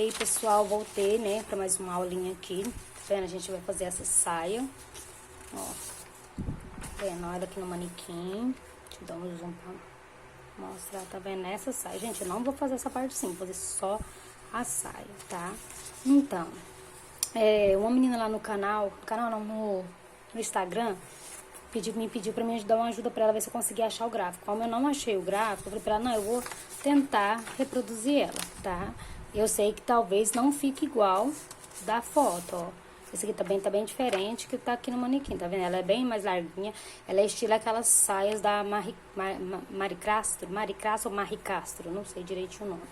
aí, pessoal, voltei, né, pra mais uma aulinha aqui. Tá vendo? A gente vai fazer essa saia. Ó, tá vendo? Olha aqui no manequim. Deixa eu dar um zoom pra mostrar, tá vendo? Essa saia. Gente, eu não vou fazer essa parte sim, vou fazer só a saia, tá? Então, uma menina lá no canal não, no Instagram, me pediu pra mim dar uma ajuda pra ela, ver se eu conseguia achar o gráfico. Como eu não achei o gráfico, eu falei pra ela, não, eu vou tentar reproduzir ela, tá? Eu sei que talvez não fique igual da foto, ó. Esse aqui tá bem diferente que tá aqui no manequim, tá vendo? Ela é bem mais larguinha, ela é estilo aquelas saias da Mari Castro, não sei direitinho o nome.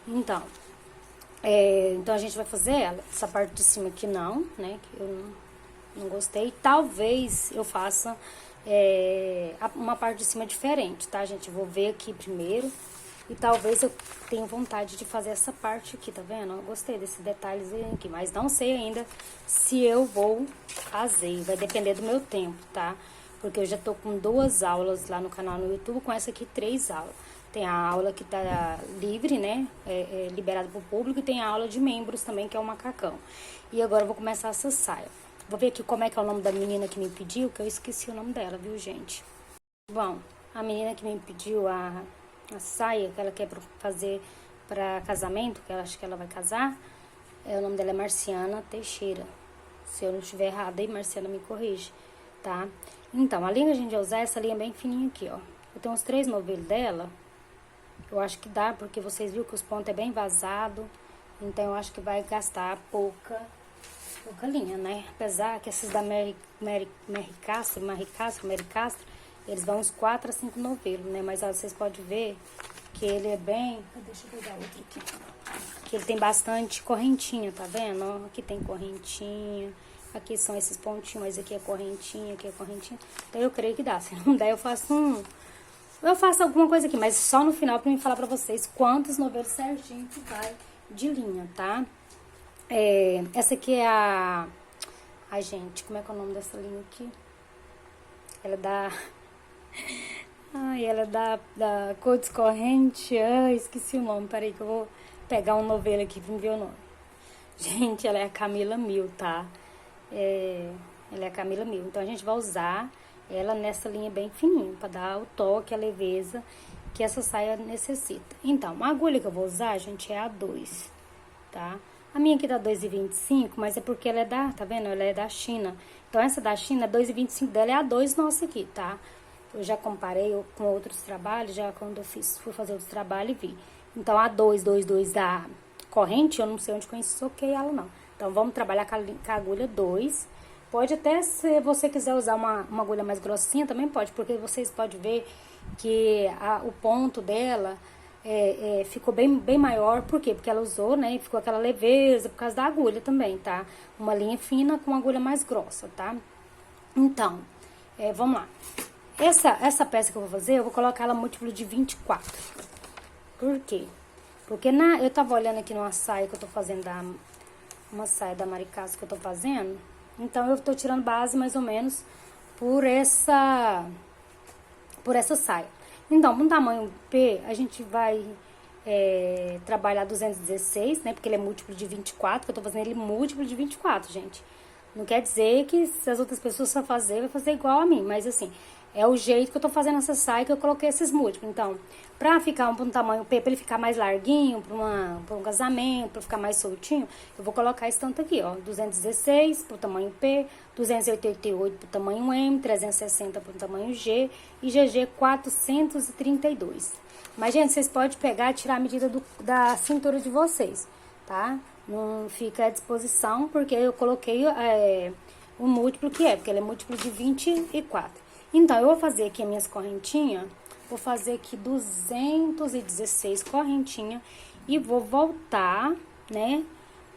Então, então a gente vai fazer ela, essa parte de cima aqui não, né, que eu não gostei. Talvez eu faça uma parte de cima diferente, tá, gente? Vou ver aqui primeiro. E talvez eu tenha vontade de fazer essa parte aqui, tá vendo? Eu gostei desses detalhes aqui, mas não sei ainda se eu vou fazer. Vai depender do meu tempo, tá? Porque eu já tô com 2 aulas lá no canal no YouTube, com essa aqui 3 aulas. Tem a aula que tá livre, né? Liberada pro público, e tem a aula de membros também, que é o macacão. E agora eu vou começar essa saia. Vou ver aqui como é que é o nome da menina que me pediu, que eu esqueci o nome dela, viu, gente? Bom, a menina que me pediu a saia que ela quer fazer para casamento, que ela acha que ela vai casar, o nome dela é Marciana Teixeira. Se eu não estiver errada aí, Marciana me corrige, tá? Então, a linha que a gente vai usar é essa linha bem fininha aqui, ó. Eu tenho uns 3 novelos dela. Eu acho que dá, porque vocês viram que os pontos é bem vazado. Então, eu acho que vai gastar pouca linha, né? Apesar que esses da Mari Castro, eles vão uns 4 a 5 novelos, né? Mas ó, vocês podem ver que ele é bem... Deixa eu pegar outro aqui. Que ele tem bastante correntinha, tá vendo? Ó, aqui tem correntinha. Aqui são esses pontinhos, mas aqui é correntinha, aqui é correntinha. Então eu creio que dá. Se não der, eu faço alguma coisa aqui, mas só no final pra mim falar pra vocês quantos novelos certinho que vai de linha, tá? Essa aqui é a... Ai, gente, como é que é o nome dessa linha aqui? Ela é da... Ai, ela é da Cores Corrente. Ai, esqueci o nome. Peraí que eu vou pegar um novelo aqui pra me ver o nome. Gente, ela é a Camila Mil, tá? Ela é a Camila Mil. Então, a gente vai usar ela nessa linha bem fininha, pra dar o toque, a leveza que essa saia necessita. Então, a agulha que eu vou usar, gente, é a 2, tá? A minha aqui tá 2,25, mas é porque ela é tá vendo? Ela é da China. Então, essa da China, 2,25 dela é a 2 nossa aqui, tá? Eu já comparei com outros trabalhos, já quando eu fui fazer outros trabalhos e vi. Então, a 2 da corrente, eu não sei onde soquei ela, não. Então, vamos trabalhar com a agulha 2. Pode até, se você quiser usar uma agulha mais grossinha, também pode, porque vocês podem ver que o ponto dela ficou bem maior. Por quê? Porque ela usou, né, e ficou aquela leveza por causa da agulha também, tá? Uma linha fina com uma agulha mais grossa, tá? Então, vamos lá. Essa peça que eu vou fazer, eu vou colocar ela múltiplo de 24. Por quê? Porque eu tava olhando aqui numa saia que eu tô fazendo, uma saia da Mari Castro que eu tô fazendo. Então, eu tô tirando base mais ou menos por essa saia. Então, no tamanho P, a gente vai trabalhar 216, né? Porque ele é múltiplo de 24, que eu tô fazendo ele múltiplo de 24, gente. Não quer dizer que se as outras pessoas for fazer, vai fazer igual a mim, mas assim, é o jeito que eu tô fazendo essa saia que eu coloquei esses múltiplos. Então, pra ficar um tamanho P, pra ele ficar mais larguinho, pra um casamento, pra ficar mais soltinho, eu vou colocar esse tanto aqui, ó. 216 pro tamanho P, 288 pro tamanho M, 360 pro tamanho G e GG 432. Mas, gente, vocês podem pegar e tirar a medida da cintura de vocês, tá? Não fica à disposição, porque eu coloquei o múltiplo que porque ele é múltiplo de 24. Então, eu vou fazer aqui as minhas correntinhas, vou fazer aqui 216 correntinhas e vou voltar, né,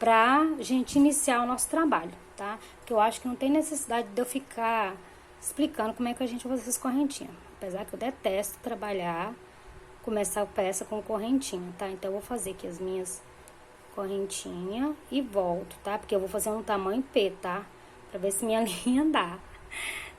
pra gente iniciar o nosso trabalho, tá? Porque eu acho que não tem necessidade de eu ficar explicando como é que a gente vai fazer essas correntinhas. Apesar que eu detesto começar a peça com correntinha, tá? Então, eu vou fazer aqui as minhas correntinhas e volto, tá? Porque eu vou fazer um tamanho P, tá? Pra ver se minha linha dá.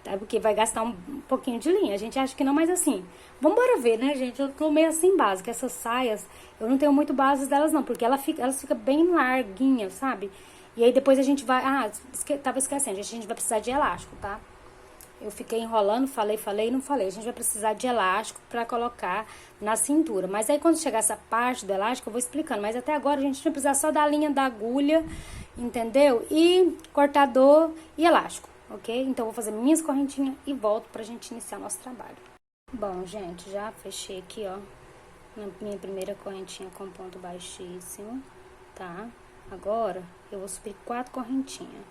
tá? Porque vai gastar um pouquinho de linha. A gente acha que não, mas assim, vambora ver, né, gente? Eu tô meio assim básica. Essas saias, eu não tenho muito bases delas, não, porque elas ficam bem larguinhas, sabe? E aí depois a gente vai... Ah, tava esquecendo, a gente vai precisar de elástico, tá? Eu fiquei enrolando, falei e não falei. A gente vai precisar de elástico pra colocar na cintura. Mas aí quando chegar essa parte do elástico, eu vou explicando. Mas até agora a gente vai precisar só da linha da agulha, entendeu? E cortador e elástico, ok? Então eu vou fazer minhas correntinhas e volto pra gente iniciar nosso trabalho. Bom, gente, já fechei aqui, ó, na minha primeira correntinha com ponto baixíssimo, tá? Agora eu vou subir 4 correntinhas.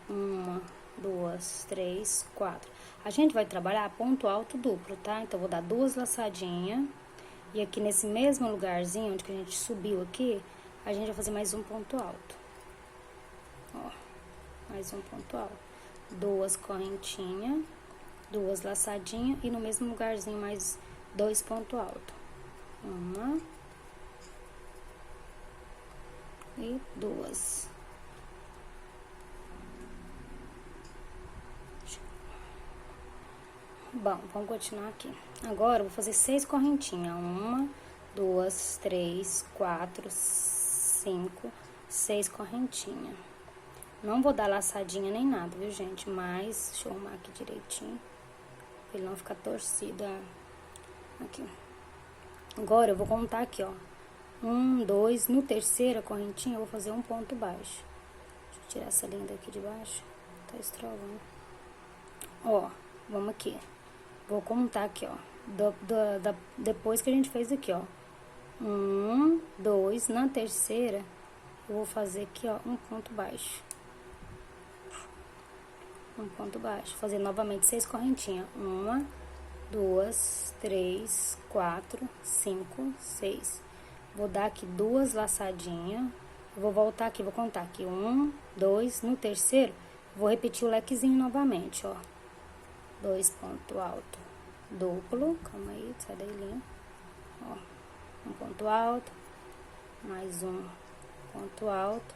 1, 2, 3, 4. A gente vai trabalhar ponto alto duplo, tá? Então, eu vou dar 2 laçadinhas. E aqui nesse mesmo lugarzinho onde que a gente subiu aqui, a gente vai fazer mais um ponto alto. Ó, mais um ponto alto. 2 correntinhas, 2 laçadinhas e no mesmo lugarzinho mais 2 pontos altos. 1 e 2. Bom, vamos continuar aqui. Agora, eu vou fazer 6 correntinhas. 1, 2, 3, 4, 5, 6 correntinhas. Não vou dar laçadinha nem nada, viu, gente? Mas, deixa eu arrumar aqui direitinho, pra ele não ficar torcido. Aqui. Agora, eu vou contar aqui, ó. 1, 2, no terceira correntinha, eu vou fazer um ponto baixo. Deixa eu tirar essa linha daqui de baixo. Tá estrovando. Ó, vamos aqui. Vou contar aqui, ó, depois que a gente fez aqui, ó. 1, 2, na terceira, eu vou fazer aqui, ó, um ponto baixo. Um ponto baixo. Fazer novamente 6 correntinhas. 1, 2, 3, 4, 5, 6. Vou dar aqui 2 laçadinhas. Eu vou voltar aqui, vou contar aqui. 1, 2, no terceiro, vou repetir o lequezinho novamente, ó. 2 ponto alto duplo, calma aí, sai daí, linha, ó, um ponto alto, mais um ponto alto,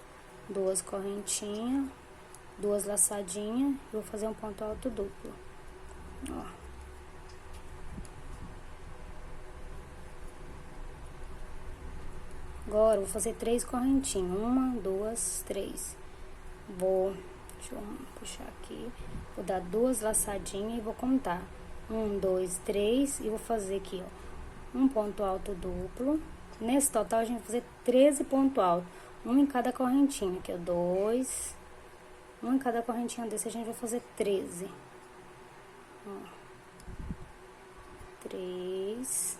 2 correntinhas, 2 laçadinhas, e vou fazer um ponto alto duplo, ó. Agora, eu vou fazer 3 correntinhas, 1, 2, 3, deixa eu puxar aqui, vou dar 2 laçadinhas e vou contar. 1, 2, 3, e vou fazer aqui, ó, um ponto alto duplo. Nesse total, a gente vai fazer 13 pontos altos, um em cada correntinha, aqui, ó, 2, um em cada correntinha desse, a gente vai fazer 13. Ó, 3.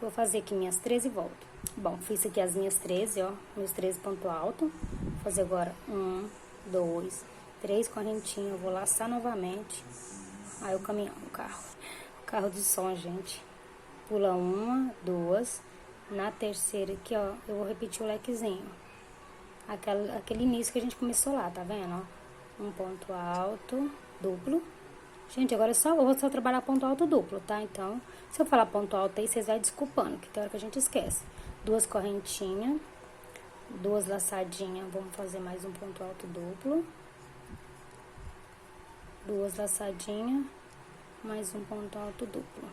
Vou fazer aqui minhas 13 e volto. Bom, fiz aqui as minhas 13, ó, meus 13 pontos altos. Vou fazer agora 1, 2, 3 correntinhas, eu vou laçar novamente. Aí o caminhão, o carro de som, gente. Pula 1, 2, na terceira aqui, ó, eu vou repetir o lequezinho. Aquele início que a gente começou lá, tá vendo, ó? Um ponto alto, duplo. Gente, agora eu vou só trabalhar ponto alto duplo, tá? Então, se eu falar ponto alto aí, vocês vão desculpando, que tem hora que a gente esquece. 2 correntinhas, 2 laçadinhas, vamos fazer mais um ponto alto duplo. 2 laçadinhas, mais um ponto alto duplo.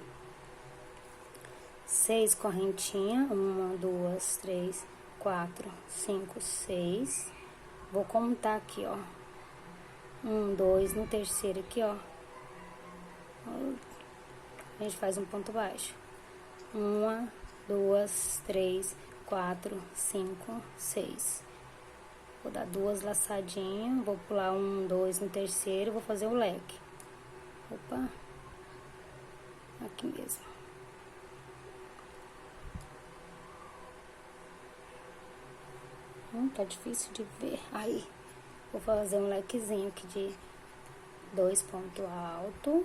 6 correntinhas, 1, 2, 3, 4, 5, 6. Vou contar aqui, ó. 1, 2, no terceiro aqui, ó. A gente faz um ponto baixo. 1, 2, 3, 4, 5, 6. Vou dar 2 laçadinhas, vou pular 1, 2 no terceiro, vou fazer o leque. Opa, aqui mesmo. Tá difícil de ver. Aí, vou fazer um lequezinho aqui de 2 pontos altos,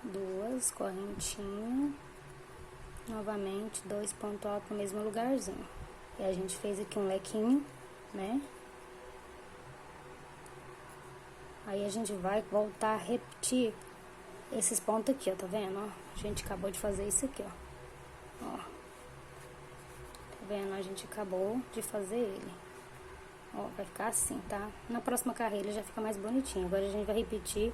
2 correntinhas, novamente 2 pontos altos no mesmo lugarzinho. E a gente fez aqui um lequinho, né? Aí a gente vai voltar a repetir esses pontos aqui, ó, tá vendo, ó? A gente acabou de fazer isso aqui, ó. Ó. Tá vendo? A gente acabou de fazer ele. Ó, vai ficar assim, tá? Na próxima carreira já fica mais bonitinho. Agora a gente vai repetir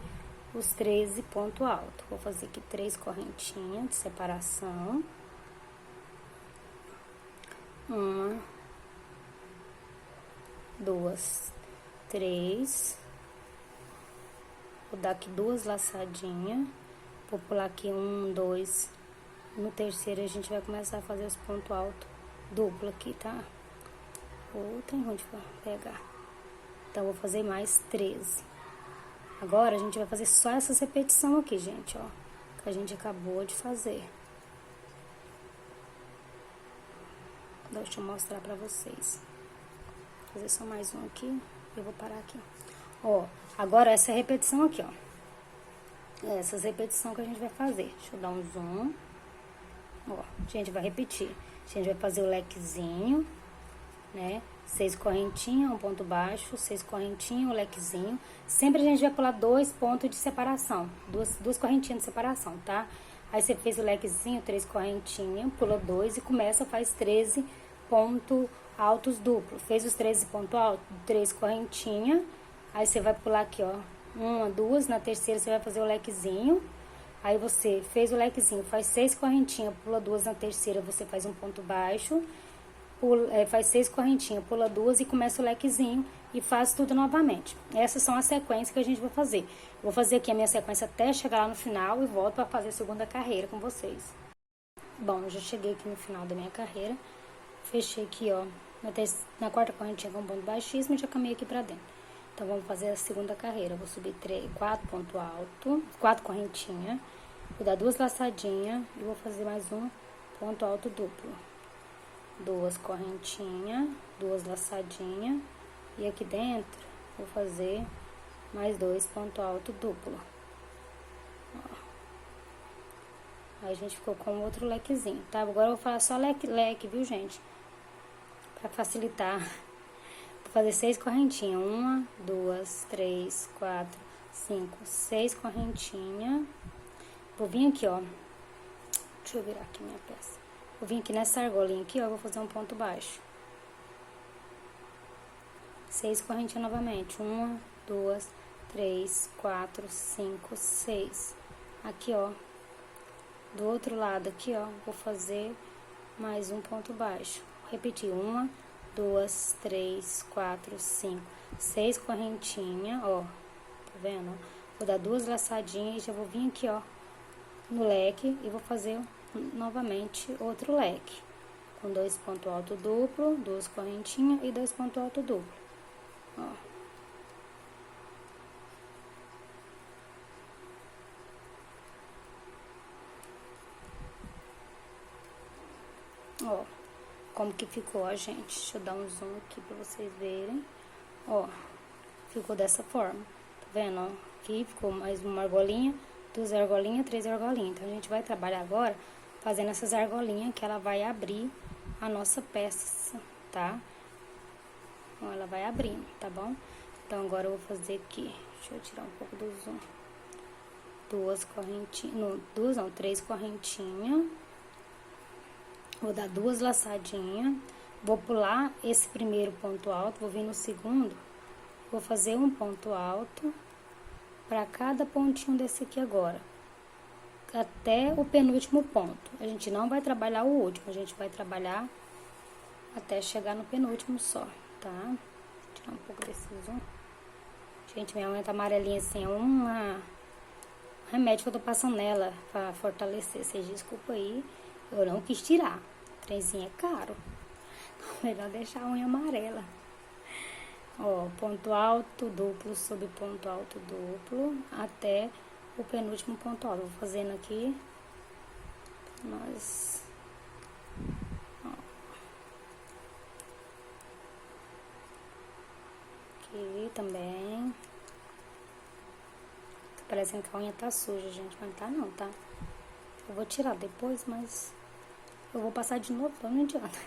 os 13 pontos altos. Vou fazer aqui 3 correntinhas de separação. Uma, duas, três. Vou dar aqui 2 laçadinhas. Vou pular aqui 1, 2. No terceiro a gente vai começar a fazer os pontos altos duplo aqui, tá? Ou tem onde pegar. Então, vou fazer mais 13. Agora, a gente vai fazer só essas repetições aqui, gente, ó. Que a gente acabou de fazer. Deixa eu mostrar pra vocês. Vou fazer só mais um aqui. Eu vou parar aqui. Ó, agora essa repetição aqui, ó. Essas repetições que a gente vai fazer. Deixa eu dar um zoom. Ó, a gente vai repetir. A gente vai fazer o lequezinho, né? 6 correntinhas, um ponto baixo, 6 correntinhas, o lequezinho. Sempre a gente vai pular 2 pontos de separação, duas correntinhas de separação, tá? Aí você fez o lequezinho, 3 correntinhas, pula 2 e começa, faz 13 pontos altos duplos. Fez os 13 pontos altos, 3 correntinhas, aí você vai pular aqui, ó, 1, 2, na terceira você vai fazer o lequezinho. Aí você fez o lequezinho, faz 6 correntinhas, pula 2 na terceira, você faz um ponto baixo. Faz 6 correntinhas, pula 2 e começa o lequezinho e faz tudo novamente. Essas são as sequências que a gente vai fazer. Eu vou fazer aqui a minha sequência até chegar lá no final e volto para fazer a segunda carreira com vocês. Bom, eu já cheguei aqui no final da minha carreira. Fechei aqui, ó, na quarta correntinha com ponto baixíssimo e já caminhei aqui pra dentro. Então, vamos fazer a segunda carreira. Eu vou subir 4 pontos altos, 4 correntinhas, vou dar 2 laçadinhas e vou fazer mais um ponto alto duplo. 2 correntinhas, 2 laçadinhas e aqui dentro vou fazer mais 2 pontos altos duplo. Ó. Aí a gente ficou com outro lequezinho, tá? Agora eu vou falar só leque, viu, gente? Pra facilitar. Vou fazer 6 correntinhas. 1, 2, 3, 4, 5, 6 correntinhas. Vou vir aqui, ó. Deixa eu virar aqui minha peça. Vou vir aqui nessa argolinha aqui, ó, vou fazer um ponto baixo. 6 correntinhas novamente. 1, 2, 3, 4, 5, 6. Aqui, ó. Do outro lado aqui, ó, vou fazer mais um ponto baixo. Vou repetir. 1, 2, 3, 4, 5, 6 correntinhas, ó. Tá vendo? Vou dar 2 laçadinhas e já vou vir aqui, ó, no leque e vou fazer novamente outro leque com 2 pontos altos duplo, 2 correntinhas e 2 pontos altos duplo, ó. Ó, como que ficou, ó, gente? Deixa eu dar um zoom aqui pra vocês verem. Ó, ficou dessa forma, tá vendo, ó? Aqui ficou mais uma argolinha, 2 argolinhas, 3 argolinhas. Então, a gente vai trabalhar agora fazendo essas argolinhas que ela vai abrir a nossa peça, tá? Então, ela vai abrindo, tá bom? Então, agora eu vou fazer aqui, deixa eu tirar um pouco do zoom. 2 correntinhas, não, 2 não, 3 correntinhas. Vou dar 2 laçadinhas, vou pular esse primeiro ponto alto, vou vir no segundo, vou fazer um ponto alto para cada pontinho desse aqui agora, até o penúltimo ponto. A gente não vai trabalhar o último, a gente vai trabalhar até chegar no penúltimo só, tá? Vou tirar um pouco desse zoom. Gente, minha unha tá amarelinha assim, é um remédio que eu tô passando nela pra fortalecer. Vocês desculpa aí, eu não quis tirar. O trenzinho é caro. Melhor deixar a unha amarela. Ó, ponto alto duplo sobre ponto alto duplo até o penúltimo ponto alto. Vou fazendo aqui. Nós... Ó. Aqui também. Tá parecendo que a unha tá suja, gente. Mas não tá não, tá? Eu vou tirar depois, mas... eu vou passar de novo, então não adianta.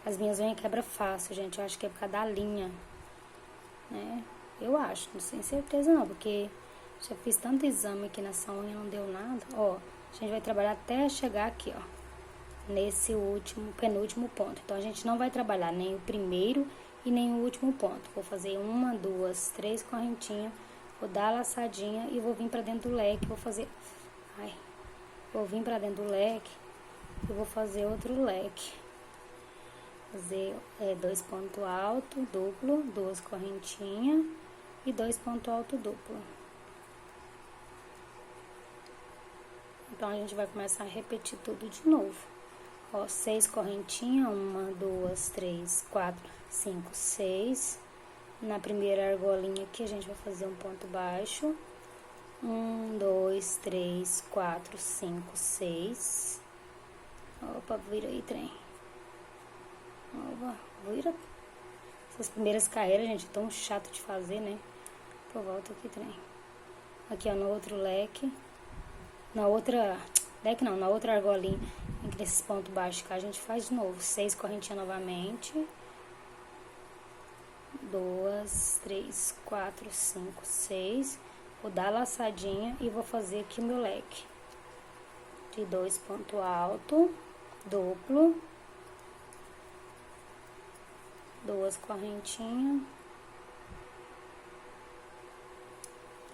As minhas unhas quebram fácil, gente. Eu acho que é por causa da linha, né? Eu acho, não tenho certeza não, porque já fiz tanto exame aqui nessa unha, não deu nada. Ó, a gente vai trabalhar até chegar aqui, ó. nesse penúltimo ponto. Então, a gente não vai trabalhar nem o primeiro e nem o último ponto. Vou fazer 1, 2, 3 correntinhas, vou dar a laçadinha e vou vir pra dentro do leque, vou fazer... Vou vir pra dentro do leque e vou fazer outro leque. Fazer 2 pontos altos, duplo, 2 correntinhas e 2 pontos altos duplo. Então, a gente vai começar a repetir tudo de novo. Ó, 6 correntinhas, 1, 2, 3, 4, 5, 6. Na primeira argolinha aqui, a gente vai fazer um ponto baixo. 1, 2, 3, 4, 5, 6. Opa, vira aí, trem. Opa, vira. Essas primeiras carreiras, gente, é tão chato de fazer, né? Pô, volta aqui, trem. Aqui, ó, no outro leque. Na outra... Leque não, na outra argolinha, entre esses pontos baixos que a gente faz de novo. 6 correntinhas novamente. 2, 3, 4, 5, 6. Vou dar a laçadinha e vou fazer aqui meu leque. De 2 pontos altos, duplo. 2 correntinhas.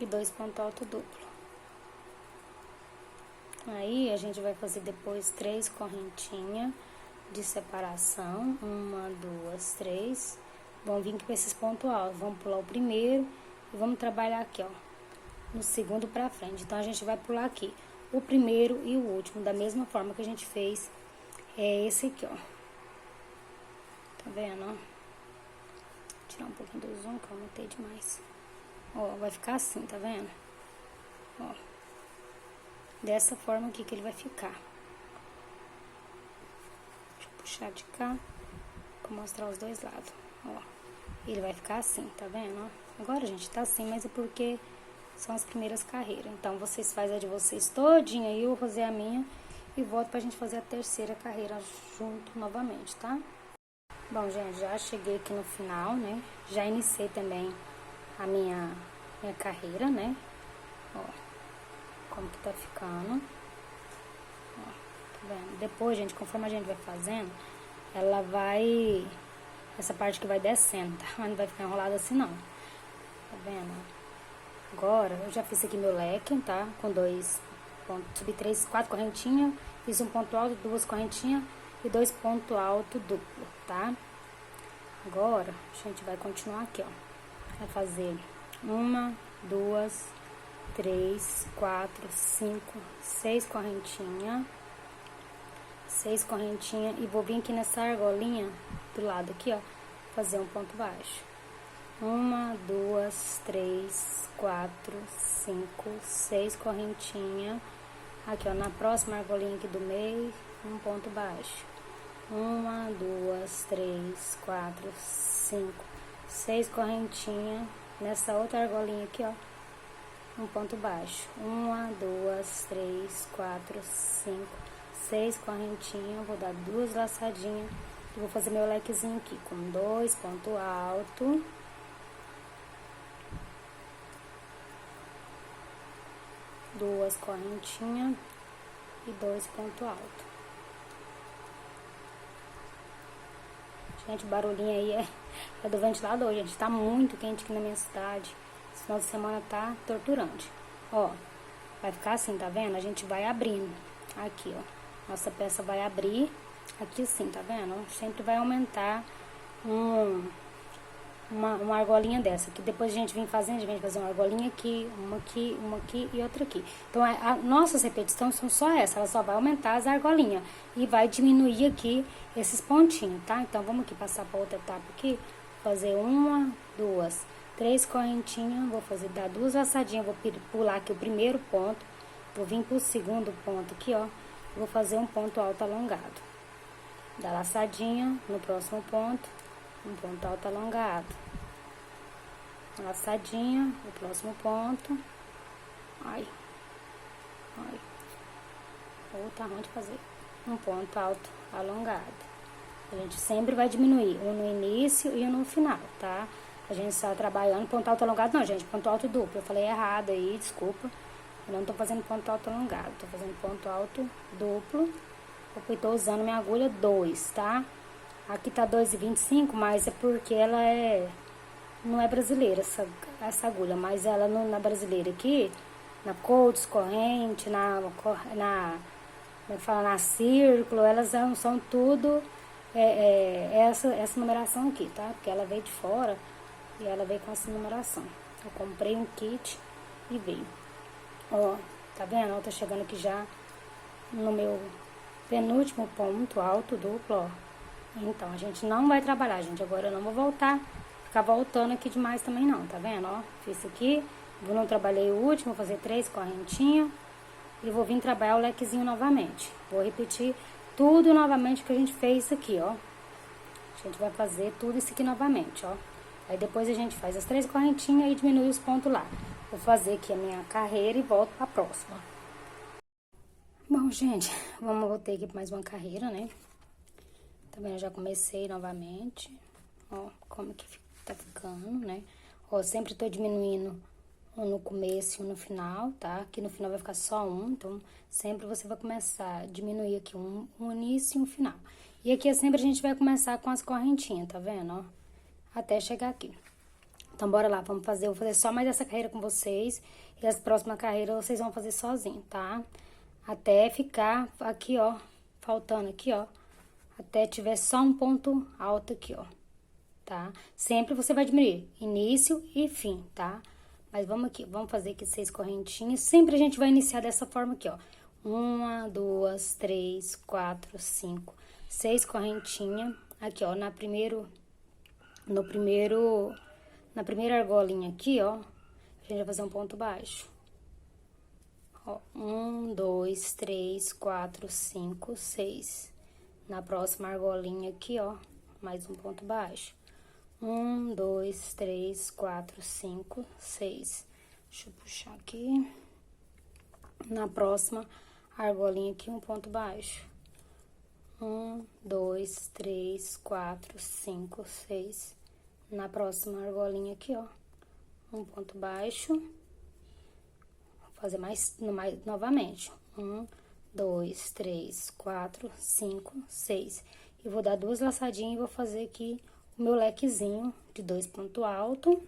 E 2 pontos altos duplo. Aí, a gente vai fazer depois 3 correntinhas de separação. 1, 2, 3. Vamos vir aqui para esses pontos altos. Vamos pular o primeiro e vamos trabalhar aqui, ó, no segundo pra frente. Então, a gente vai pular aqui o primeiro e o último, da mesma forma que a gente fez esse aqui, ó. Tá vendo, ó? Vou tirar um pouquinho do zoom, que eu aumentei demais. Ó, vai ficar assim, tá vendo? Ó. Dessa forma aqui que ele vai ficar. Deixa eu puxar de cá pra mostrar os dois lados. Ó, ele vai ficar assim, tá vendo? Ó, agora, gente, tá assim, mas é porque são as primeiras carreiras. Então, vocês fazem a de vocês todinha aí, eu vou fazer a minha e volto pra gente fazer a terceira carreira junto novamente, tá? Bom, gente, já cheguei aqui no final, né? Já iniciei também a minha carreira, né? Ó, como que tá ficando. Ó, tá vendo? Depois, gente, conforme a gente vai fazendo, ela vai... Essa parte que vai descendo, tá? Mas não vai ficar enrolada assim, não. Tá vendo? Agora, eu já fiz aqui meu leque, tá? Com 2 pontos, subi 3, 4 correntinhas, fiz um ponto alto, 2 correntinhas e 2 pontos altos duplo, tá? Agora, a gente vai continuar aqui, ó. Vai fazer 1, 2, 3, 4, 5, 6 correntinhas. 6 correntinhas e vou vir aqui nessa argolinha do lado aqui, ó, fazer um ponto baixo. 1, 2, 3, 4, 5, 6 correntinhas. Aqui, ó, na próxima argolinha aqui do meio, um ponto baixo. 1, 2, 3, 4, 5, 6 correntinhas. Nessa outra argolinha aqui, ó, um ponto baixo. 1, 2, 3, 4, 5, 6 correntinhas. Vou dar 2 laçadinhas e vou fazer meu lequezinho aqui com 2 pontos altos. Duas correntinhas e 2 pontos altos. Gente, o barulhinho aí é do ventilador, gente. Tá muito quente aqui na minha cidade. Esse final de semana tá torturante. Ó, vai ficar assim, tá vendo? A gente vai abrindo. Aqui, ó. Nossa peça vai abrir aqui assim, tá vendo? Sempre vai aumentar uma argolinha dessa. Que depois a gente vem fazendo, a gente vem fazer uma argolinha aqui, uma aqui e outra aqui. Então, nossas repetições são só essa. Ela só vai aumentar as argolinhas e vai diminuir aqui esses pontinhos, tá? Então, vamos aqui passar para outra etapa aqui. Fazer 1, 2, 3 correntinhas. Vou dar 2 laçadinhas. Vou pular aqui o primeiro ponto. Vou vir pro segundo ponto aqui, ó. Vou fazer um ponto alto alongado. Dar laçadinha no próximo ponto. Um ponto alto alongado. Laçadinha no próximo ponto. Ai. Tá ruim de fazer. Um ponto alto alongado. A gente sempre vai diminuir um no início e um no final, tá? A gente está trabalhando ponto alto alongado, não, gente, ponto alto duplo. Eu falei errado aí, desculpa. Eu não tô fazendo ponto alto alongado, tô fazendo ponto alto duplo. Eu tô usando minha agulha 2, tá? Aqui tá 2,25, mas é porque ela não é brasileira, essa agulha, mas ela na brasileira aqui, na Coats, corrente, como é que fala, na Círculo, elas são tudo essa numeração aqui, tá? Porque ela veio de fora e ela veio com essa numeração. Eu comprei um kit e veio. Ó, tá vendo? Ó, tá chegando aqui já no meu penúltimo ponto alto duplo, ó. Então, a gente não vai trabalhar, gente. Agora eu não vou ficar voltando aqui demais também não, tá vendo, ó? Fiz aqui, não trabalhei o último, vou fazer 3 correntinhas e vou vir trabalhar o lequezinho novamente. Vou repetir tudo novamente que a gente fez aqui, ó. A gente vai fazer tudo isso aqui novamente, ó. Aí depois a gente faz as 3 correntinhas e diminui os pontos lá. Vou fazer aqui a minha carreira e volto pra próxima. Bom, gente, voltei aqui pra mais uma carreira, né? Tá vendo? Eu já comecei novamente. Ó, como que tá ficando, né? Ó, sempre tô diminuindo um no começo e um no final, tá? Aqui no final vai ficar só um, então sempre você vai começar a diminuir aqui um início e um final. E aqui sempre a gente vai começar com as correntinhas, tá vendo, ó? Até chegar aqui. Então, bora lá, eu vou fazer só mais essa carreira com vocês. E as próximas carreiras vocês vão fazer sozinho, tá? Até ficar aqui, ó, faltando aqui, ó. Até tiver só um ponto alto aqui, ó. Tá? Sempre você vai diminuir início e fim, tá? Mas vamos aqui, vamos fazer aqui 6 correntinhas. Sempre a gente vai iniciar dessa forma aqui, ó. 1, 2, 3, 4, 5, 6 correntinhas. Aqui, ó, na primeira argolinha aqui, ó, a gente vai fazer um ponto baixo. Ó, 1, 2, 3, 4, 5, 6. Na próxima argolinha aqui, ó, mais um ponto baixo. 1, 2, 3, 4, 5, 6. Deixa eu puxar aqui. Na próxima argolinha aqui, um ponto baixo. 1, 2, 3, 4, 5, 6. Na próxima argolinha aqui, ó, um ponto baixo. Vou fazer novamente. 1, 2, 3, 4, 5, 6. E vou dar 2 laçadinhas e vou fazer aqui o meu lequezinho de 2 pontos altos,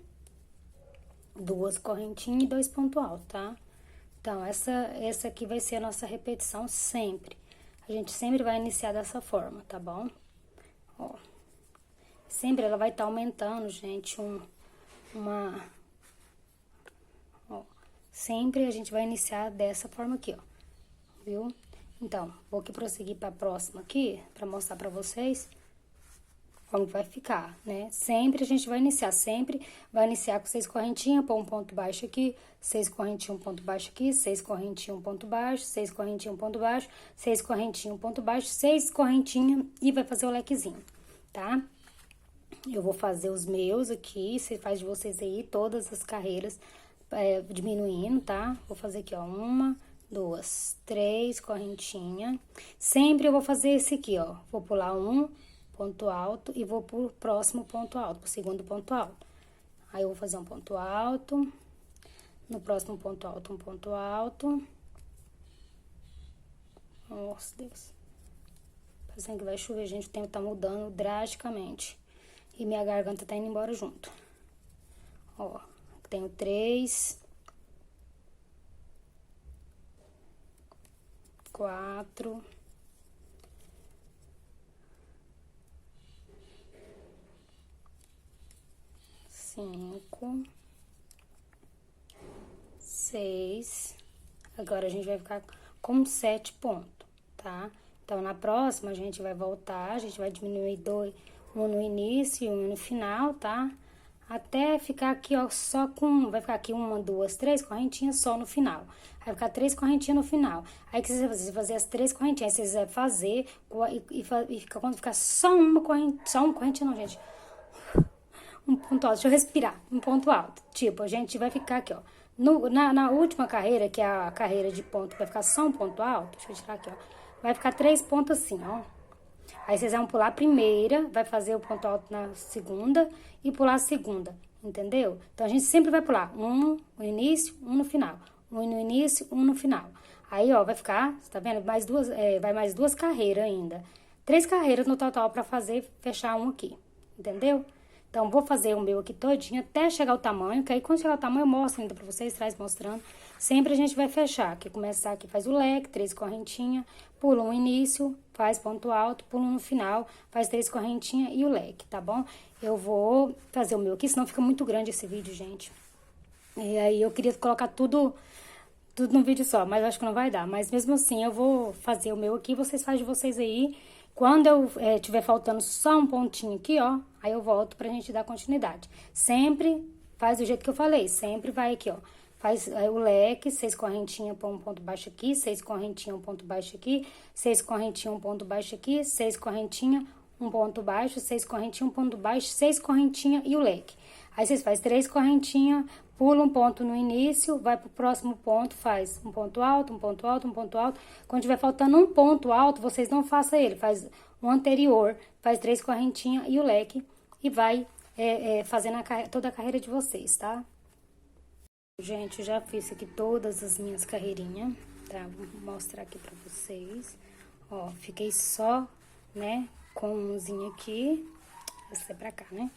2 correntinhas e 2 pontos altos, tá? Então, essa aqui vai ser a nossa repetição sempre. A gente sempre vai iniciar dessa forma, tá bom? Ó. Sempre ela vai estar aumentando, gente, ó. Sempre a gente vai iniciar dessa forma aqui, ó. Viu? Então, vou aqui prosseguir pra próxima aqui, pra mostrar pra vocês como vai ficar, né? Sempre a gente vai iniciar com 6 correntinhas, pôr um ponto baixo aqui, 6 correntinhas, um ponto baixo aqui, 6 correntinhas, um ponto baixo, 6 correntinhas, um ponto baixo, 6 correntinhas, um ponto baixo, 6 correntinhas e vai fazer o lequezinho, tá? Eu vou fazer os meus aqui, você faz de vocês aí todas as carreiras diminuindo, tá? Vou fazer aqui, ó, 1, 2, 3 correntinhas. Sempre eu vou fazer esse aqui, ó, vou pular um ponto alto e vou pro próximo ponto alto, pro segundo ponto alto. Aí eu vou fazer um ponto alto, no próximo ponto alto, um ponto alto. Nossa, Deus. Parecendo que vai chover, gente, o tempo tá mudando drasticamente. E minha garganta tá indo embora junto. Ó, tenho 3, 4, 5, 6. Agora a gente vai ficar com 7 pontos, tá? Então, na próxima a gente vai voltar, a gente vai diminuir um no início e um no final, tá? Até ficar aqui, ó, só com... Vai ficar aqui 1, 2, 3 correntinhas só no final. Vai ficar 3 correntinhas no final. Aí, que vocês vão fazer as 3 correntinhas. Aí, vocês vão fazer quando ficar só uma correntinha... Só uma correntinha não, gente. Um ponto alto. Deixa eu respirar. Um ponto alto. Tipo, a gente vai ficar aqui, ó. Na última carreira, que é a carreira de ponto, vai ficar só um ponto alto. Deixa eu tirar aqui, ó. Vai ficar 3 pontos assim, ó. Aí, vocês vão pular a primeira, vai fazer o ponto alto na segunda e pular a segunda, entendeu? Então, a gente sempre vai pular um no início, um no final. Um no início, um no final. Aí, ó, vai ficar, tá vendo? Vai mais 2 carreiras ainda. 3 carreiras no total pra fazer, fechar um aqui, entendeu? Então, vou fazer o meu aqui todinho até chegar o tamanho, que aí quando chegar o tamanho eu mostro ainda pra vocês, traz mostrando. Sempre a gente vai fechar, aqui começar aqui, faz o leque, 3 correntinhas, pula um início, faz ponto alto, pula um no final, faz 3 correntinhas e o leque, tá bom? Eu vou fazer o meu aqui, senão fica muito grande esse vídeo, gente. E aí eu queria colocar tudo num vídeo só, mas acho que não vai dar. Mas mesmo assim, eu vou fazer o meu aqui, vocês fazem de vocês aí. Quando eu tiver faltando só um pontinho aqui, ó, aí eu volto pra gente dar continuidade. Sempre faz do jeito que eu falei, sempre vai aqui, ó. Faz o leque, 6 correntinhas pra um ponto baixo aqui, 6 correntinhas, um ponto baixo aqui, 6 correntinhas, um ponto baixo aqui, 6 correntinhas, um ponto baixo, 6 correntinhas, um ponto baixo, 6 correntinhas e o leque. Aí, vocês fazem 3 correntinhas, pula um ponto no início, vai pro próximo ponto, faz um ponto alto, um ponto alto, um ponto alto. Quando tiver faltando um ponto alto, vocês não façam ele, faz o anterior, faz 3 correntinhas e o leque, e vai fazendo toda a carreira de vocês, tá? Gente, eu já fiz aqui todas as minhas carreirinhas, tá? Vou mostrar aqui pra vocês. Ó, fiquei só, né, com umzinho aqui, esse é pra cá, né?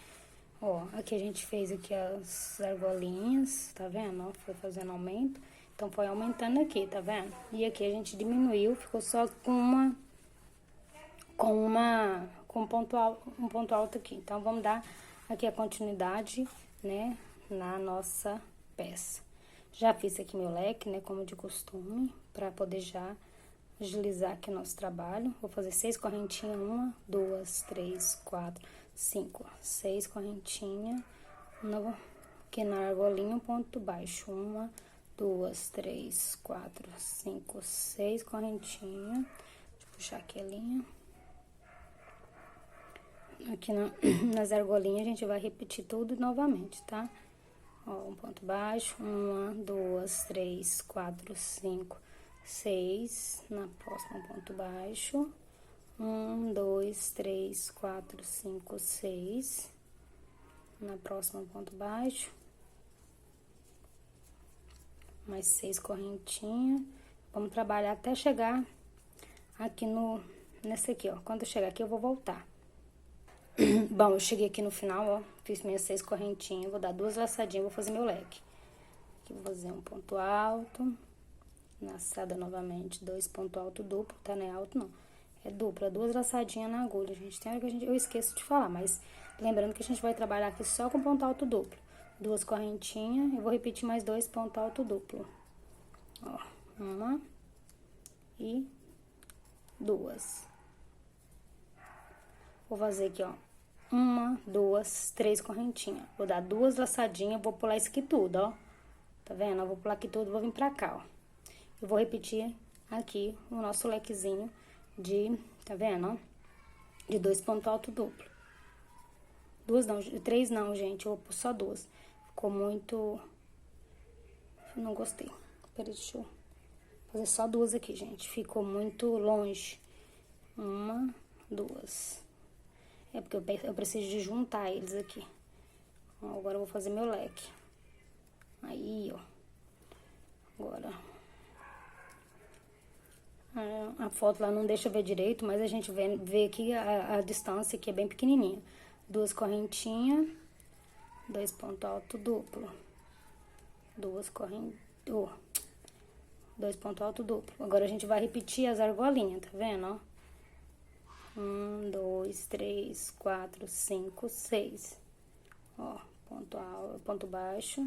Ó, aqui a gente fez aqui as argolinhas, tá vendo? Ó, foi fazendo aumento. Então, foi aumentando aqui, tá vendo? E aqui a gente diminuiu, ficou só com um ponto alto aqui. Então, vamos dar aqui a continuidade, né, na nossa peça. Já fiz aqui meu leque, né, como de costume, pra poder já agilizar aqui o nosso trabalho. Vou fazer 6 correntinhas, 1, 2, 3, 4, 5, 6 correntinhas, aqui na argolinha, um ponto baixo, 1, 2, 3, 4, 5, 6 correntinhas, deixa eu puxar aqui a linha. Aqui nas argolinhas a gente vai repetir tudo novamente, tá? Ó, um ponto baixo, 1, 2, 3, 4, 5, 6, na próxima um ponto baixo, 1, 2, 3, 4, 5, 6, na próxima um ponto baixo, mais 6 correntinhas, vamos trabalhar até chegar aqui nesse aqui, ó, quando eu chegar aqui eu vou voltar. Bom, eu cheguei aqui no final, ó, fiz minhas 6 correntinhas, vou dar 2 laçadinhas, vou fazer meu leque. Aqui vou fazer um ponto alto, laçada novamente, 2 pontos alto duplo, tá? Não é alto não, é duplo, é 2 laçadinhas na agulha, gente. Tem hora que eu esqueço de falar, mas lembrando que a gente vai trabalhar aqui só com ponto alto duplo. 2 correntinhas, eu vou repetir mais 2 pontos alto duplo. Ó, 1 e 2. Vou fazer aqui, ó, 1, 2, 3 correntinhas. Vou dar 2 laçadinhas, vou pular isso aqui tudo, ó. Tá vendo? Eu vou pular aqui tudo, vou vir pra cá, ó. Eu vou repetir aqui o nosso lequezinho tá vendo, ó? De 2 pontos alto duplo. 2 não, 3 não, gente, eu vou pôr só 2. Ficou muito... Não gostei. Peraí, deixa eu fazer só 2 aqui, gente. Ficou muito longe. 1, 2... É porque eu preciso de juntar eles aqui. Ó, agora eu vou fazer meu leque. Aí, ó. Agora. A foto lá não deixa ver direito, mas a gente vê aqui a distância, que é bem pequenininha. 2 correntinhas, 2 pontos alto duplo. 2 correntinhas. 2 pontos alto duplo. Agora a gente vai repetir as argolinhas, tá vendo, ó? 1, 2, 3, 4, 5, 6. Ó, ponto baixo.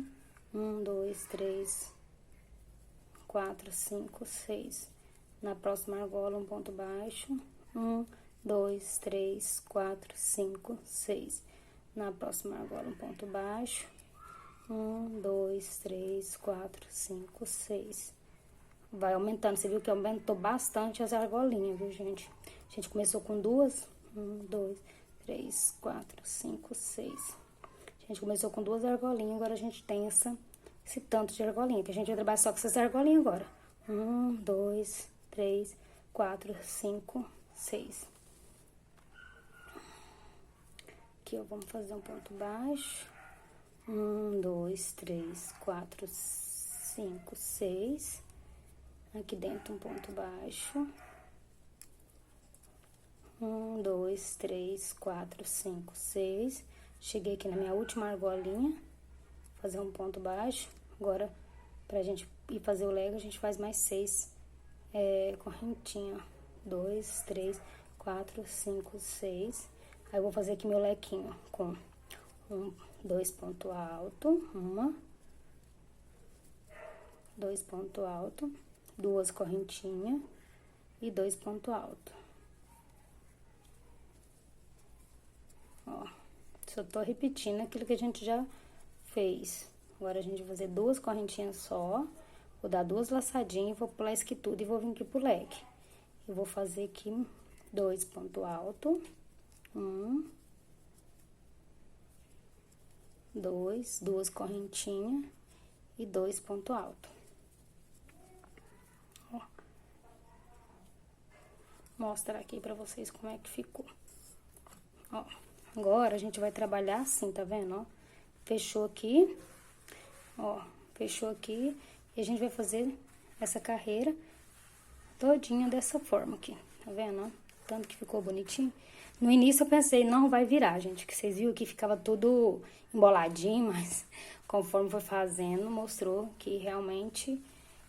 1, 2, 3, 4, 5, 6. Na próxima argola, um ponto baixo. 1, 2, 3, 4, 5, 6. Na próxima argola, um ponto baixo. 1, 2, 3, 4, 5, 6. Vai aumentando. Você viu que aumentou bastante as argolinhas, viu, gente? A gente começou com 2. 1, 2, 3, 4, 5, 6. A gente começou com 2 argolinhas, agora a gente tem esse tanto de argolinha, que a gente vai trabalhar só com essas argolinhas agora. 1, 2, 3, 4, 5, 6. Aqui, ó, vamos fazer um ponto baixo. 1, 2, 3, 4, 5, 6. Aqui dentro um ponto baixo. 1, 2, 3, 4, 5, 6. Cheguei aqui na minha última argolinha, fazer um ponto baixo. Agora, pra gente ir fazer o Lego, a gente faz mais 6 correntinha. 2, 3, 4, 5, 6. Aí, eu vou fazer aqui meu lequinho com 2 pontos altos, 2 pontos altos, 2 correntinhas e 2 pontos altos. Ó, só tô repetindo aquilo que a gente já fez. Agora, a gente vai fazer 2 correntinhas só, vou dar 2 laçadinhas, vou pular isso aqui tudo e vou vir aqui pro leque. Eu vou fazer aqui 2 pontos altos, 2 correntinhas e 2 pontos altos. Ó, mostrar aqui pra vocês como é que ficou. Ó, agora a gente vai trabalhar assim, tá vendo, ó? Fechou aqui, ó, fechou aqui e a gente vai fazer essa carreira todinha dessa forma aqui, tá vendo, ó? Tanto que ficou bonitinho. No início eu pensei, não vai virar, gente, que vocês viram que ficava tudo emboladinho, mas conforme foi fazendo, mostrou que realmente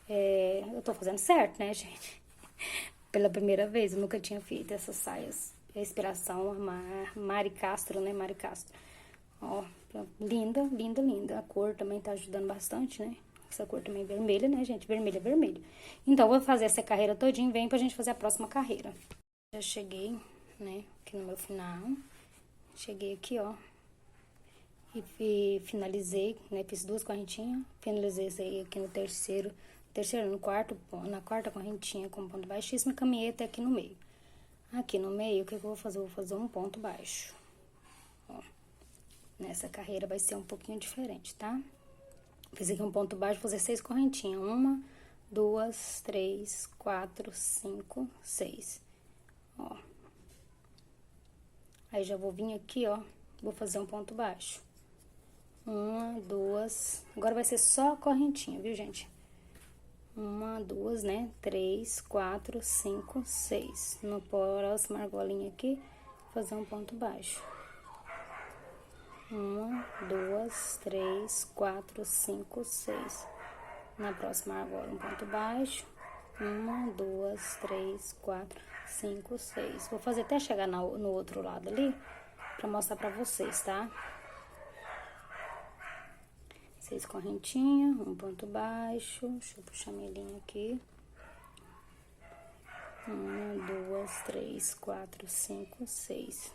eu tô fazendo certo, né, gente? Pela primeira vez, eu nunca tinha feito essas saias. Inspiração, Mari Castro, né, Mari Castro. Ó, linda, linda, linda. A cor também tá ajudando bastante, né? Essa cor também é vermelha, né, gente? Vermelha é vermelho. Então, eu vou fazer essa carreira todinha, vem pra gente fazer a próxima carreira. Já cheguei, né, aqui no meu final. Cheguei aqui, ó. E finalizei, né, fiz 2 correntinhas. Finalizei aqui no na quarta correntinha com ponto baixíssimo e caminhei até aqui no meio. Aqui no meio, o que eu vou fazer? Eu vou fazer um ponto baixo. Ó, nessa carreira vai ser um pouquinho diferente, tá? Fiz aqui um ponto baixo, vou fazer 6 correntinhas. 1, 2, 3, 4, 5, 6. Ó. Aí, já vou vir aqui, ó, vou fazer um ponto baixo. 1, 2, agora vai ser só correntinha, viu, gente? 1, 2, né? 3, 4, 5, 6. No próximo argolinha aqui, fazer um ponto baixo. 1, 2, 3, 4, 5, 6. Na próxima argola, um ponto baixo. 1, 2, 3, 4, 5, 6. Vou fazer até chegar no outro lado ali, pra mostrar pra vocês, tá? 6 correntinhas, um ponto baixo. Deixa eu puxar minha linha aqui. 1, 2, 3, 4, 5, 6.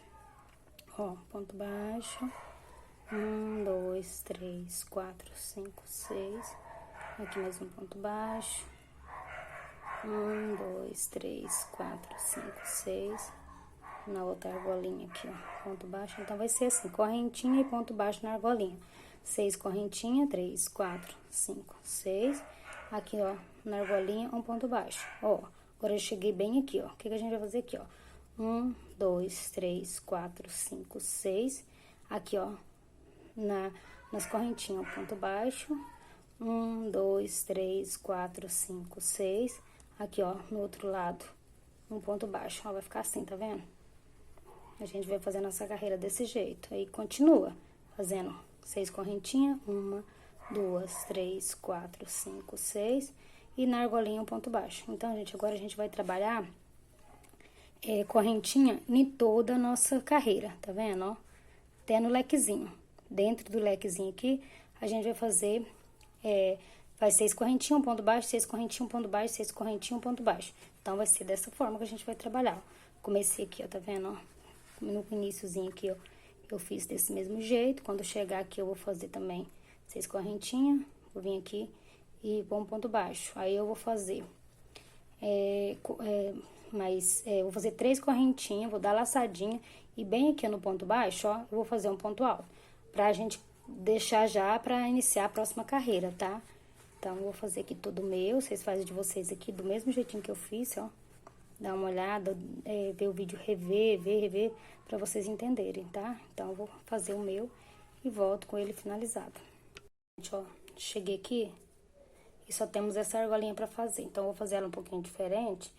Ó, ponto baixo. 1, 2, 3, 4, 5, 6. Aqui mais um ponto baixo. 1, 2, 3, 4, 5, 6. Na outra argolinha aqui, ó, ponto baixo. Então, vai ser assim, correntinha e ponto baixo na argolinha. 6 correntinha, 3, 4, 5, 6. Aqui, ó, na argolinha, um ponto baixo. Ó, agora eu cheguei bem aqui, ó. O que a gente vai fazer aqui, ó? 1, 2, 3, 4, 5, 6. Aqui, ó, nas correntinhas, um ponto baixo. 1, 2, 3, 4, 5, 6. Aqui, ó, no outro lado, um ponto baixo. Ó, vai ficar assim, tá vendo? A gente vai fazendo essa carreira desse jeito. Aí, continua fazendo 6 correntinhas. 1, 2, 3, 4, 5, 6. E na argolinha, um ponto baixo. Então, gente, agora a gente vai trabalhar correntinha em toda a nossa carreira, tá vendo, ó? Até no lequezinho. Dentro do lequezinho aqui, a gente vai fazer... faz 6 correntinhas, um ponto baixo, 6 correntinhas, um ponto baixo, 6 correntinhas, um ponto baixo. Então, vai ser dessa forma que a gente vai trabalhar. Comecei aqui, ó, tá vendo, ó? No iniciozinho aqui, ó, eu fiz desse mesmo jeito. Quando eu chegar aqui, eu vou fazer também 6 correntinhas. Vou vir aqui e pôr um ponto baixo. Aí, eu vou fazer... vou fazer 3 correntinhas, vou dar laçadinha. E bem aqui no ponto baixo, ó, eu vou fazer um ponto alto. Pra gente deixar já pra iniciar a próxima carreira, tá? Então, eu vou fazer aqui tudo meu. Vocês fazem de vocês aqui do mesmo jeitinho que eu fiz, ó. Dá uma olhada, ver o vídeo, rever, pra vocês entenderem, tá? Então, eu vou fazer o meu e volto com ele finalizado. Gente, ó, cheguei aqui e só temos essa argolinha pra fazer. Então, eu vou fazer ela um pouquinho diferente,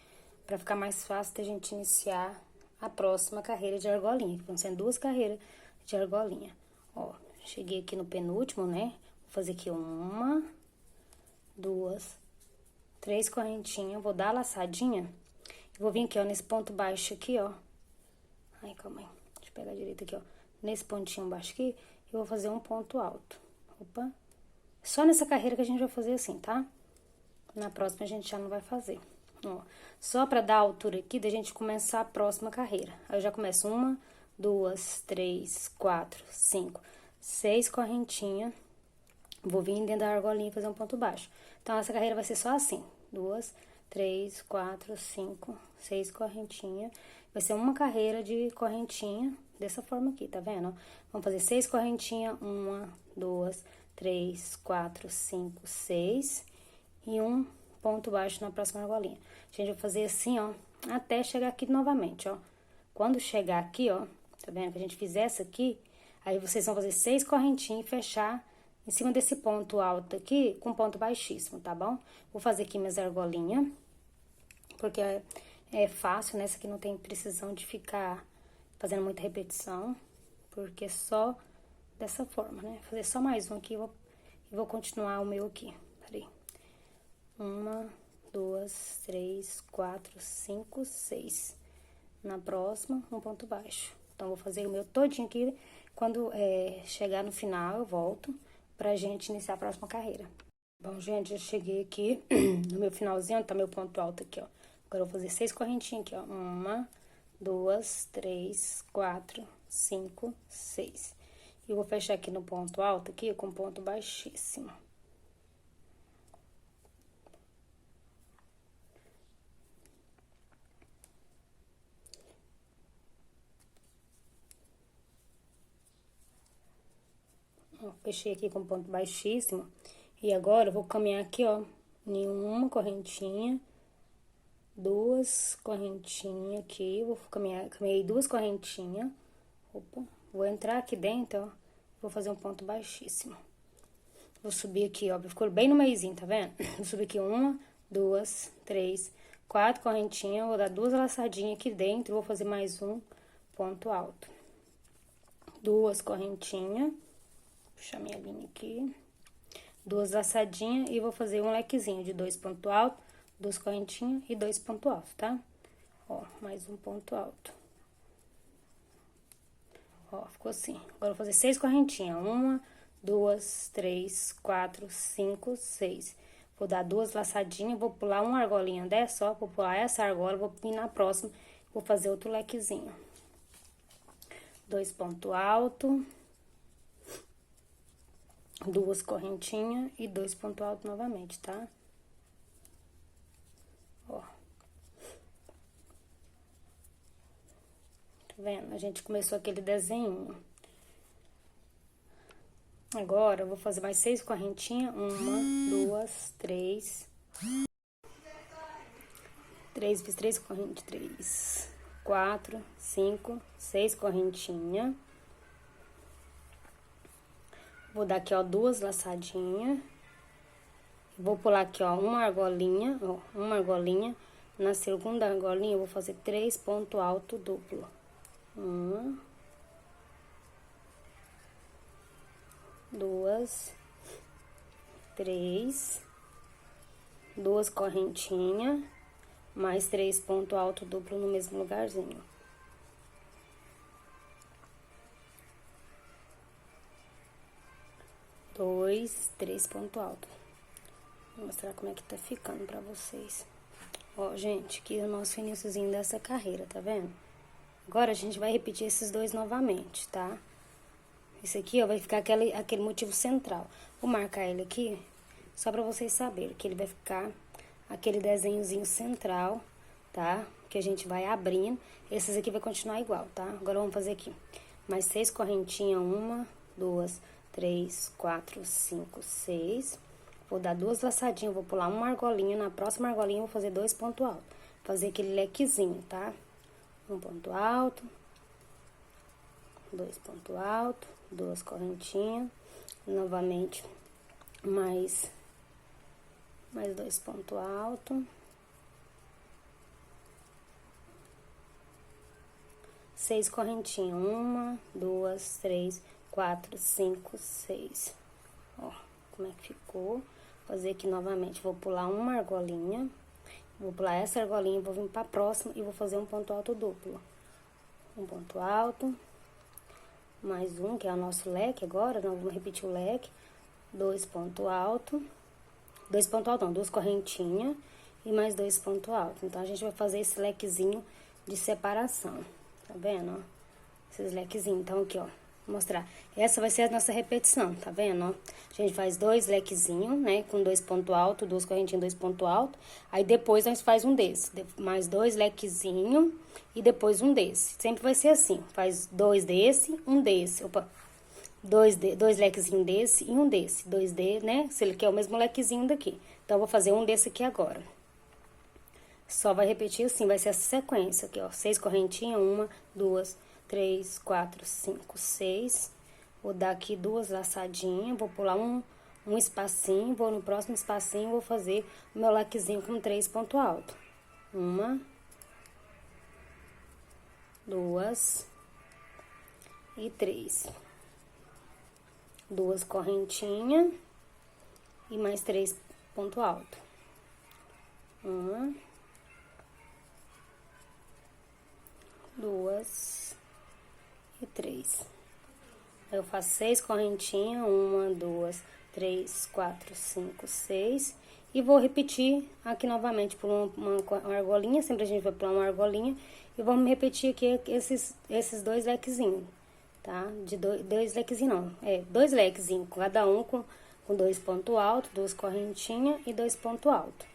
pra ficar mais fácil da gente iniciar a próxima carreira de argolinha, que vão ser 2 carreiras de argolinha. Ó, cheguei aqui no penúltimo, né? Vou fazer aqui 1, 2, 3 correntinhas, vou dar a laçadinha, vou vir aqui, ó, nesse ponto baixo aqui, ó. Ai, calma aí, deixa eu pegar direito aqui, ó. Nesse pontinho baixo aqui, eu vou fazer um ponto alto. Opa! Só nessa carreira que a gente vai fazer assim, tá? Na próxima a gente já não vai fazer. Ó, só pra dar a altura aqui da gente começar a próxima carreira. Aí eu já começo 1, 2, 3, 4, 5, 6 correntinhas. Vou vir dentro da argolinha e fazer um ponto baixo. Então, essa carreira vai ser só assim. 2, 3, 4, 5, 6 correntinhas. Vai ser uma carreira de correntinha dessa forma aqui, tá vendo? Vamos fazer 6 correntinhas. 1, 2, 3, 4, 5, 6. E um ponto baixo na próxima argolinha. A gente vai fazer assim, ó, até chegar aqui novamente, ó. Quando chegar aqui, ó, tá vendo? Que a gente fizer essa aqui, aí vocês vão fazer 6 correntinhas e fechar em cima desse ponto alto aqui, com ponto baixíssimo, tá bom? Vou fazer aqui minhas argolinhas, porque é fácil, né? Essa aqui não tem precisão de ficar fazendo muita repetição, porque é só dessa forma, né? Vou fazer só mais um aqui e vou continuar o meu aqui. Peraí. 1, 2, 3, 4, 5, 6. Na próxima, um ponto baixo. Então, vou fazer o meu todinho aqui. Quando chegar no final, eu volto pra gente iniciar a próxima carreira. Bom, gente, já cheguei aqui no meu finalzinho, tá meu ponto alto aqui, ó. Agora, eu vou fazer 6 correntinhas aqui, ó. 1, 2, 3, 4, 5, 6. E eu vou fechar aqui no ponto alto aqui com ponto baixíssimo. Ó, fechei aqui com ponto baixíssimo. E agora, eu vou caminhar aqui, ó, em uma correntinha, 2 correntinhas aqui. Vou caminhei 2 correntinhas. Opa, vou entrar aqui dentro, ó. Vou fazer um ponto baixíssimo. Vou subir aqui, ó, ficou bem no meiozinho, tá vendo? Vou subir aqui 1, 2, 3, 4 correntinhas. Vou dar 2 laçadinhas aqui dentro. Vou fazer mais um ponto alto. 2 correntinhas. Puxar minha linha aqui. 2 laçadinhas e vou fazer um lequezinho de 2 pontos altos, 2 correntinhas e 2 pontos altos, tá? Ó, mais um ponto alto. Ó, ficou assim. Agora, eu vou fazer 6 correntinhas. 1, 2, 3, 4, 5, 6. Vou dar 2 laçadinhas, vou pular uma argolinha dessa, ó. Vou pular essa argola, vou vir na próxima, vou fazer outro lequezinho. 2 pontos altos. 2 correntinhas e 2 pontos altos novamente, tá? Ó. Tá vendo? A gente começou aquele desenho. Agora, eu vou fazer mais 6 correntinhas. 1, 2, 3. 3, fiz 3 correntes. 3, 4, 5, 6 correntinhas. Vou dar aqui, ó, 2 laçadinhas. Vou pular aqui, ó, uma argolinha, ó, uma argolinha. Na segunda argolinha, eu vou fazer 3 pontos altos duplo. 1, 2, 3, 2 correntinhas, mais 3 pontos altos duplo no mesmo lugarzinho. Dois, 3 pontos altos. Vou mostrar como é que tá ficando pra vocês. Ó, gente, aqui é o nosso iniciozinho dessa carreira, tá vendo? Agora, a gente vai repetir esses dois novamente, tá? Esse aqui, ó, vai ficar aquele motivo central. Vou marcar ele aqui, só pra vocês saberem que ele vai ficar aquele desenhozinho central, tá? Que a gente vai abrindo. Esses aqui vai continuar igual, tá? Agora, vamos fazer aqui. Mais 6 correntinhas, 1, 2, 3, 4, 5, 6. Vou dar 2 laçadinhas, vou pular uma argolinha. Na próxima argolinha, eu vou fazer 2 pontos altos. Fazer aquele lequezinho, tá? Um ponto alto. 2 pontos altos. 2 correntinhas. Novamente, mais mais 2 pontos altos. 6 correntinhas, 1, 2, 3, 4, 5, 6. Ó, como é que ficou? Vou fazer aqui novamente, vou pular uma argolinha, vou pular essa argolinha, vou vir pra próxima e vou fazer um ponto alto duplo. Um ponto alto, mais um, que é o nosso leque agora, nós vamos repetir o leque. 2 pontos altos, 2 pontos altos não, 2 correntinhas e mais 2 pontos altos. Então, a gente vai fazer esse lequezinho de separação, tá vendo, ó? Esses lequezinhos, então, aqui, ó. Vou mostrar. Essa vai ser a nossa repetição, tá vendo, ó? A gente faz 2 lequezinhos, né? Com 2 pontos altos, 2 correntinhas, 2 pontos altos. Aí, depois, nós faz um desse. Mais 2 lequezinhos e depois um desse. Sempre vai ser assim. Faz 2 desse, um desse. Opa! 2 lequezinhos desse e um desse. 2 né? Se ele quer o mesmo lequezinho daqui. Então, eu vou fazer um desse aqui agora. Só vai repetir assim, vai ser essa sequência aqui, ó. 6 correntinhas, 1, 2, 3, 4, 5, 6. Vou dar aqui 2 laçadinhas, vou pular um espacinho, vou no próximo espacinho, vou fazer o meu lequezinho com 3 pontos altos. 1, 2 e 3. 2 correntinhas e mais 3 pontos altos. 1, 2 e 3. Aí eu faço 6 correntinhas, 1, 2, 3, 4, 5, 6. E vou repetir aqui novamente por uma argolinha, sempre a gente vai pular uma argolinha. E vamos repetir aqui esses 2 lequezinhos, tá? De 2 lequezinhos não, 2 lequezinhos, cada um com 2 pontos altos, 2 correntinhas e 2 pontos altos,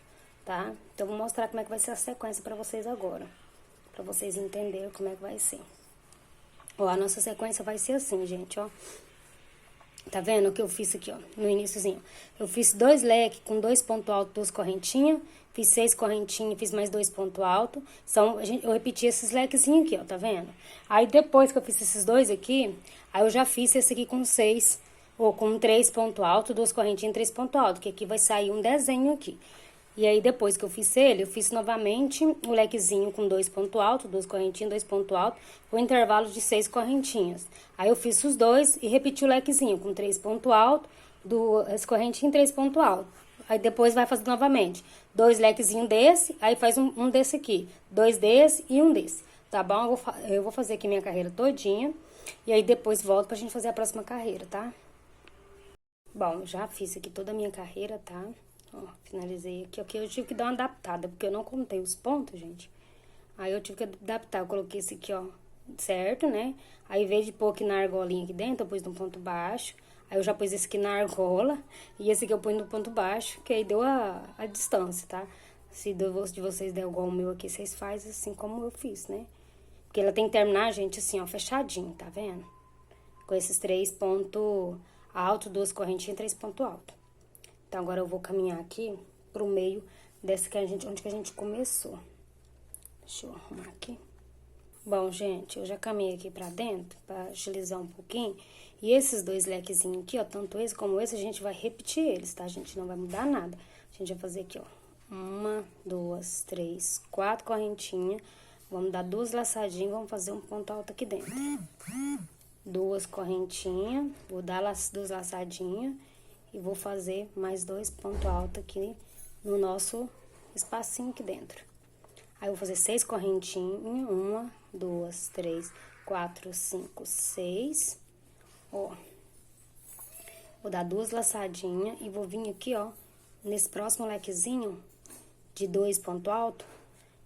tá? Então, vou mostrar como é que vai ser a sequência pra vocês agora. Pra vocês entenderem como é que vai ser. Ó, a nossa sequência vai ser assim, gente, ó. Tá vendo o que eu fiz aqui, ó, no iniciozinho? Eu fiz 2 leques com 2 pontos altos, 2 correntinhas. Fiz 6 correntinhas, fiz mais 2 pontos altos. Eu repeti esses lequezinhos aqui, ó, tá vendo? Aí, depois que eu fiz esses 2 aqui, aí eu já fiz esse aqui com 6, ou com 3 pontos altos, 2 correntinhas e 3 pontos altos, que aqui vai sair um desenho aqui. E aí, depois que eu fiz ele, eu fiz novamente o lequezinho com 2 pontos altos, 2 correntinhas, 2 pontos altos, com intervalo de 6 correntinhas. Aí, eu fiz os 2 e repeti o lequezinho com 3 pontos altos, 2 correntinhas e 3 pontos altos. Aí, depois vai fazer novamente 2 lequezinhos desse, aí faz um desse aqui, 2 desse e um desse, tá bom? Eu vou fazer aqui minha carreira todinha, e aí depois volto pra gente fazer a próxima carreira, tá? Bom, já fiz aqui toda a minha carreira, tá? Ó, finalizei aqui, ok? Eu tive que dar uma adaptada, porque eu não contei os pontos, gente. Aí, eu tive que adaptar, eu coloquei esse aqui, ó, certo, né? Aí, em vez de pôr aqui na argolinha aqui dentro, eu pus no ponto baixo. Aí, eu já pus esse aqui na argola, e esse aqui eu pus no ponto baixo, que aí deu a distância, tá? Se de vocês der igual o meu aqui, vocês fazem assim como eu fiz, né? Porque ela tem que terminar, gente, assim, ó, fechadinho, tá vendo? Com esses 3 pontos altos, 2 correntinhas e 3 pontos altos. Então, agora eu vou caminhar aqui pro meio dessa onde que a gente começou. Deixa eu arrumar aqui. Bom, gente, eu já caminhei aqui pra dentro, pra agilizar um pouquinho. E esses 2 lequezinhos aqui, ó, tanto esse como esse, a gente vai repetir eles, tá? A gente não vai mudar nada. A gente vai fazer aqui, ó, 1, 2, 3, 4 correntinhas. Vamos dar 2 laçadinhas, vamos fazer um ponto alto aqui dentro. 2 correntinhas, vou dar 2 laçadinhas. E vou fazer mais 2 pontos altos aqui no nosso espacinho aqui dentro. Aí, eu vou fazer 6 correntinhas. 1, 2, 3, 4, 5, 6. Ó. Vou dar 2 laçadinhas e vou vir aqui, ó, nesse próximo lequezinho de 2 pontos altos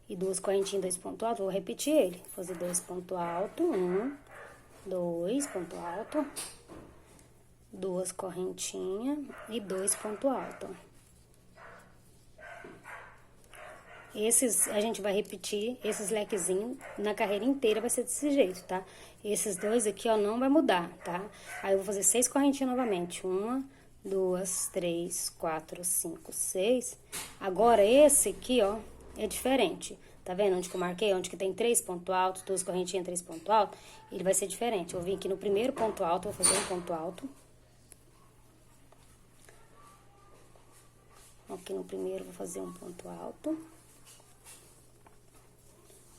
e 2 correntinhas, 2 pontos altos, vou repetir ele. Vou fazer 2 pontos altos. 1, 2 pontos altos. 2 correntinhas e 2 pontos altos. Esses, a gente vai repetir esses lequezinhos na carreira inteira, vai ser desse jeito, tá? Esses 2 aqui, ó, não vai mudar, tá? Aí, eu vou fazer 6 correntinhas novamente. 1, 2, 3, 4, 5, 6. Agora, esse aqui, ó, é diferente. Tá vendo onde que eu marquei? Onde que tem 3 pontos altos, 2 correntinhas, 3 pontos altos? Ele vai ser diferente. Eu vim aqui no primeiro ponto alto, vou fazer um ponto alto. Aqui no primeiro, vou fazer um ponto alto.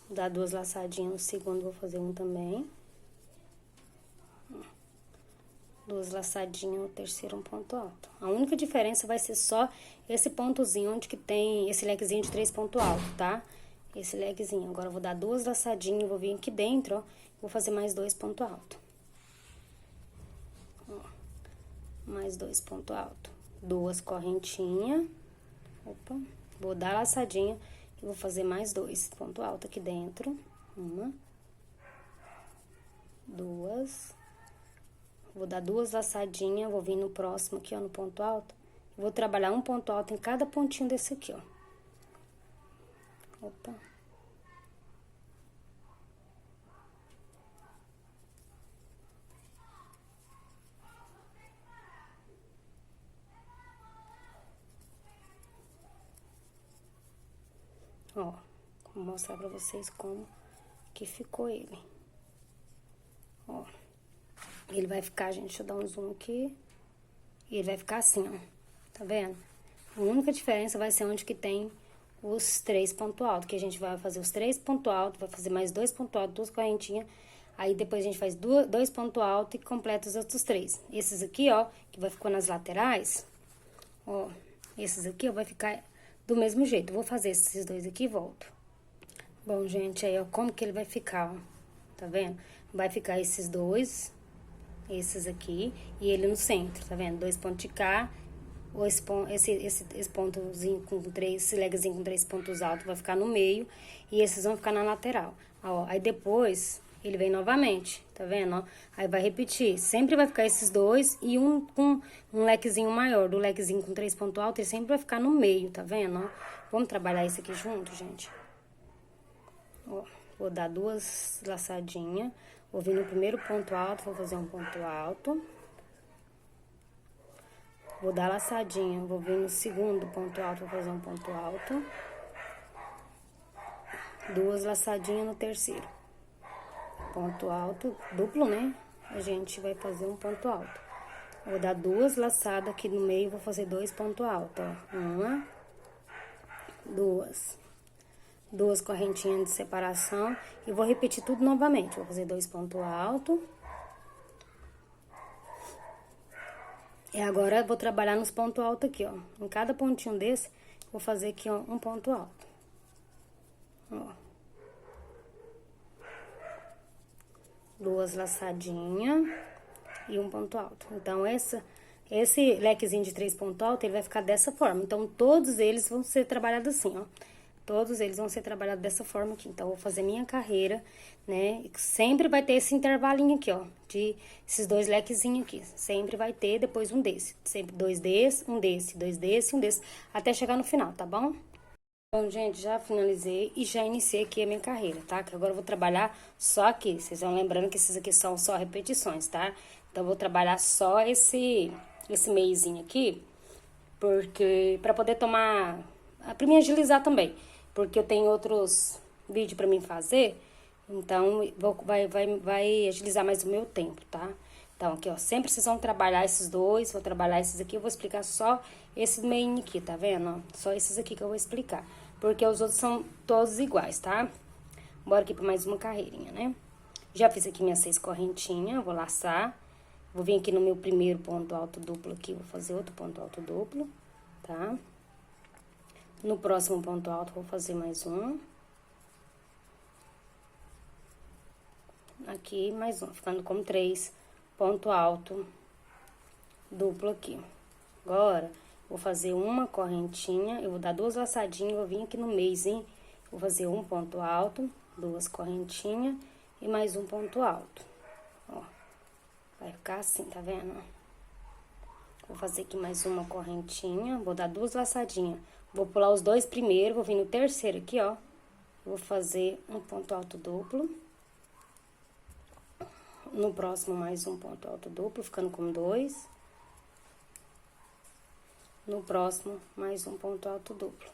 Vou dar 2 laçadinhas no segundo, vou fazer um também. 2 laçadinhas no terceiro, um ponto alto. A única diferença vai ser só esse pontozinho, onde que tem esse lequezinho de 3 pontos altos, tá? Esse lequezinho. Agora, eu vou dar 2 laçadinhas, vou vir aqui dentro, ó. Vou fazer mais 2 pontos altos. Ó. Mais 2 pontos altos. 2 correntinhas. Opa. Vou dar laçadinha e vou fazer mais 2 pontos altos aqui dentro. 1, 2. Vou dar 2 laçadinhas, vou vir no próximo aqui, ó, no ponto alto. Vou trabalhar um ponto alto em cada pontinho desse aqui, ó. Opa. Ó, vou mostrar pra vocês como que ficou ele. Ó. Ele vai ficar, gente, deixa eu dar um zoom aqui. E ele vai ficar assim, ó. Tá vendo? A única diferença vai ser onde que tem os 3 pontos altos. Que a gente vai fazer os 3 pontos altos, vai fazer mais 2 pontos altos, 2 correntinhas. Aí depois a gente faz 2 pontos altos e completa os outros 3. Esses aqui, ó, que vai ficar nas laterais, ó. Esses aqui, ó, vai ficar do mesmo jeito. Vou fazer esses 2 aqui e volto. Bom, gente, aí, ó, como que ele vai ficar, ó. Tá vendo? Vai ficar esses 2... Esses aqui, e ele no centro, tá vendo? 2 pontos de cá, esse pontozinho com 3, esse legzinho com 3 pontos altos vai ficar no meio, e esses vão ficar na lateral. Ó, aí depois, ele vem novamente, tá vendo, ó? Aí vai repetir, sempre vai ficar esses 2 e um com um lequezinho maior, do lequezinho com 3 pontos altos, ele sempre vai ficar no meio, tá vendo, ó? Vamos trabalhar isso aqui junto, gente? Ó, vou dar 2 laçadinhas. Vou vir no primeiro ponto alto, vou fazer um ponto alto. Vou dar laçadinha, vou vir no segundo ponto alto, vou fazer um ponto alto. 2 laçadinhas no terceiro. Ponto alto, duplo, né? A gente vai fazer um ponto alto. Vou dar 2 laçadas aqui no meio, vou fazer 2 pontos altos, ó. 1, 2. 2 correntinhas de separação e vou repetir tudo novamente. Vou fazer 2 pontos altos. E agora vou trabalhar nos pontos altos aqui, ó. Em cada pontinho desse, vou fazer aqui, ó, um ponto alto. Ó. 2 laçadinhas e um ponto alto. Então, esse lequezinho de 3 pontos altos, ele vai ficar dessa forma. Então, todos eles vão ser trabalhados assim, ó. Todos eles vão ser trabalhados dessa forma aqui. Então, eu vou fazer minha carreira, né? E sempre vai ter esse intervalinho aqui, ó. De esses 2 lequezinhos aqui. Sempre vai ter depois um desse. Sempre 2 desse, um desse, 2 desse, um desse. Até chegar no final, tá bom? Bom, gente, já finalizei e já iniciei aqui a minha carreira, tá? Que agora eu vou trabalhar só aqui. Vocês vão lembrando que esses aqui são só repetições, tá? Então, eu vou trabalhar só esse meiozinho aqui. Porque, pra poder tomar... Pra me agilizar também. Porque eu tenho outros vídeos pra mim fazer, então vai agilizar mais o meu tempo, tá? Então, aqui, ó, sempre vocês vão trabalhar esses 2, vou trabalhar esses aqui, eu vou explicar só esse meio aqui, tá vendo? Ó, só esses aqui que eu vou explicar, porque os outros são todos iguais, tá? Bora aqui pra mais uma carreirinha, né? Já fiz aqui minhas 6 correntinhas, vou laçar, vou vir aqui no meu primeiro ponto alto duplo aqui, vou fazer outro ponto alto duplo, tá? No próximo ponto alto, vou fazer mais um. Aqui, mais um, ficando com 3 ponto alto duplo aqui. Agora, vou fazer uma correntinha, eu vou dar 2 laçadinhas, vou vir aqui no meiozinho, vou fazer um ponto alto, 2 correntinhas e mais um ponto alto. Ó, vai ficar assim, tá vendo? Vou fazer aqui mais uma correntinha, vou dar 2 laçadinhas. Vou pular os 2 primeiro, vou vir no terceiro aqui, ó. Vou fazer um ponto alto duplo. No próximo, mais um ponto alto duplo, ficando com 2. No próximo, mais um ponto alto duplo.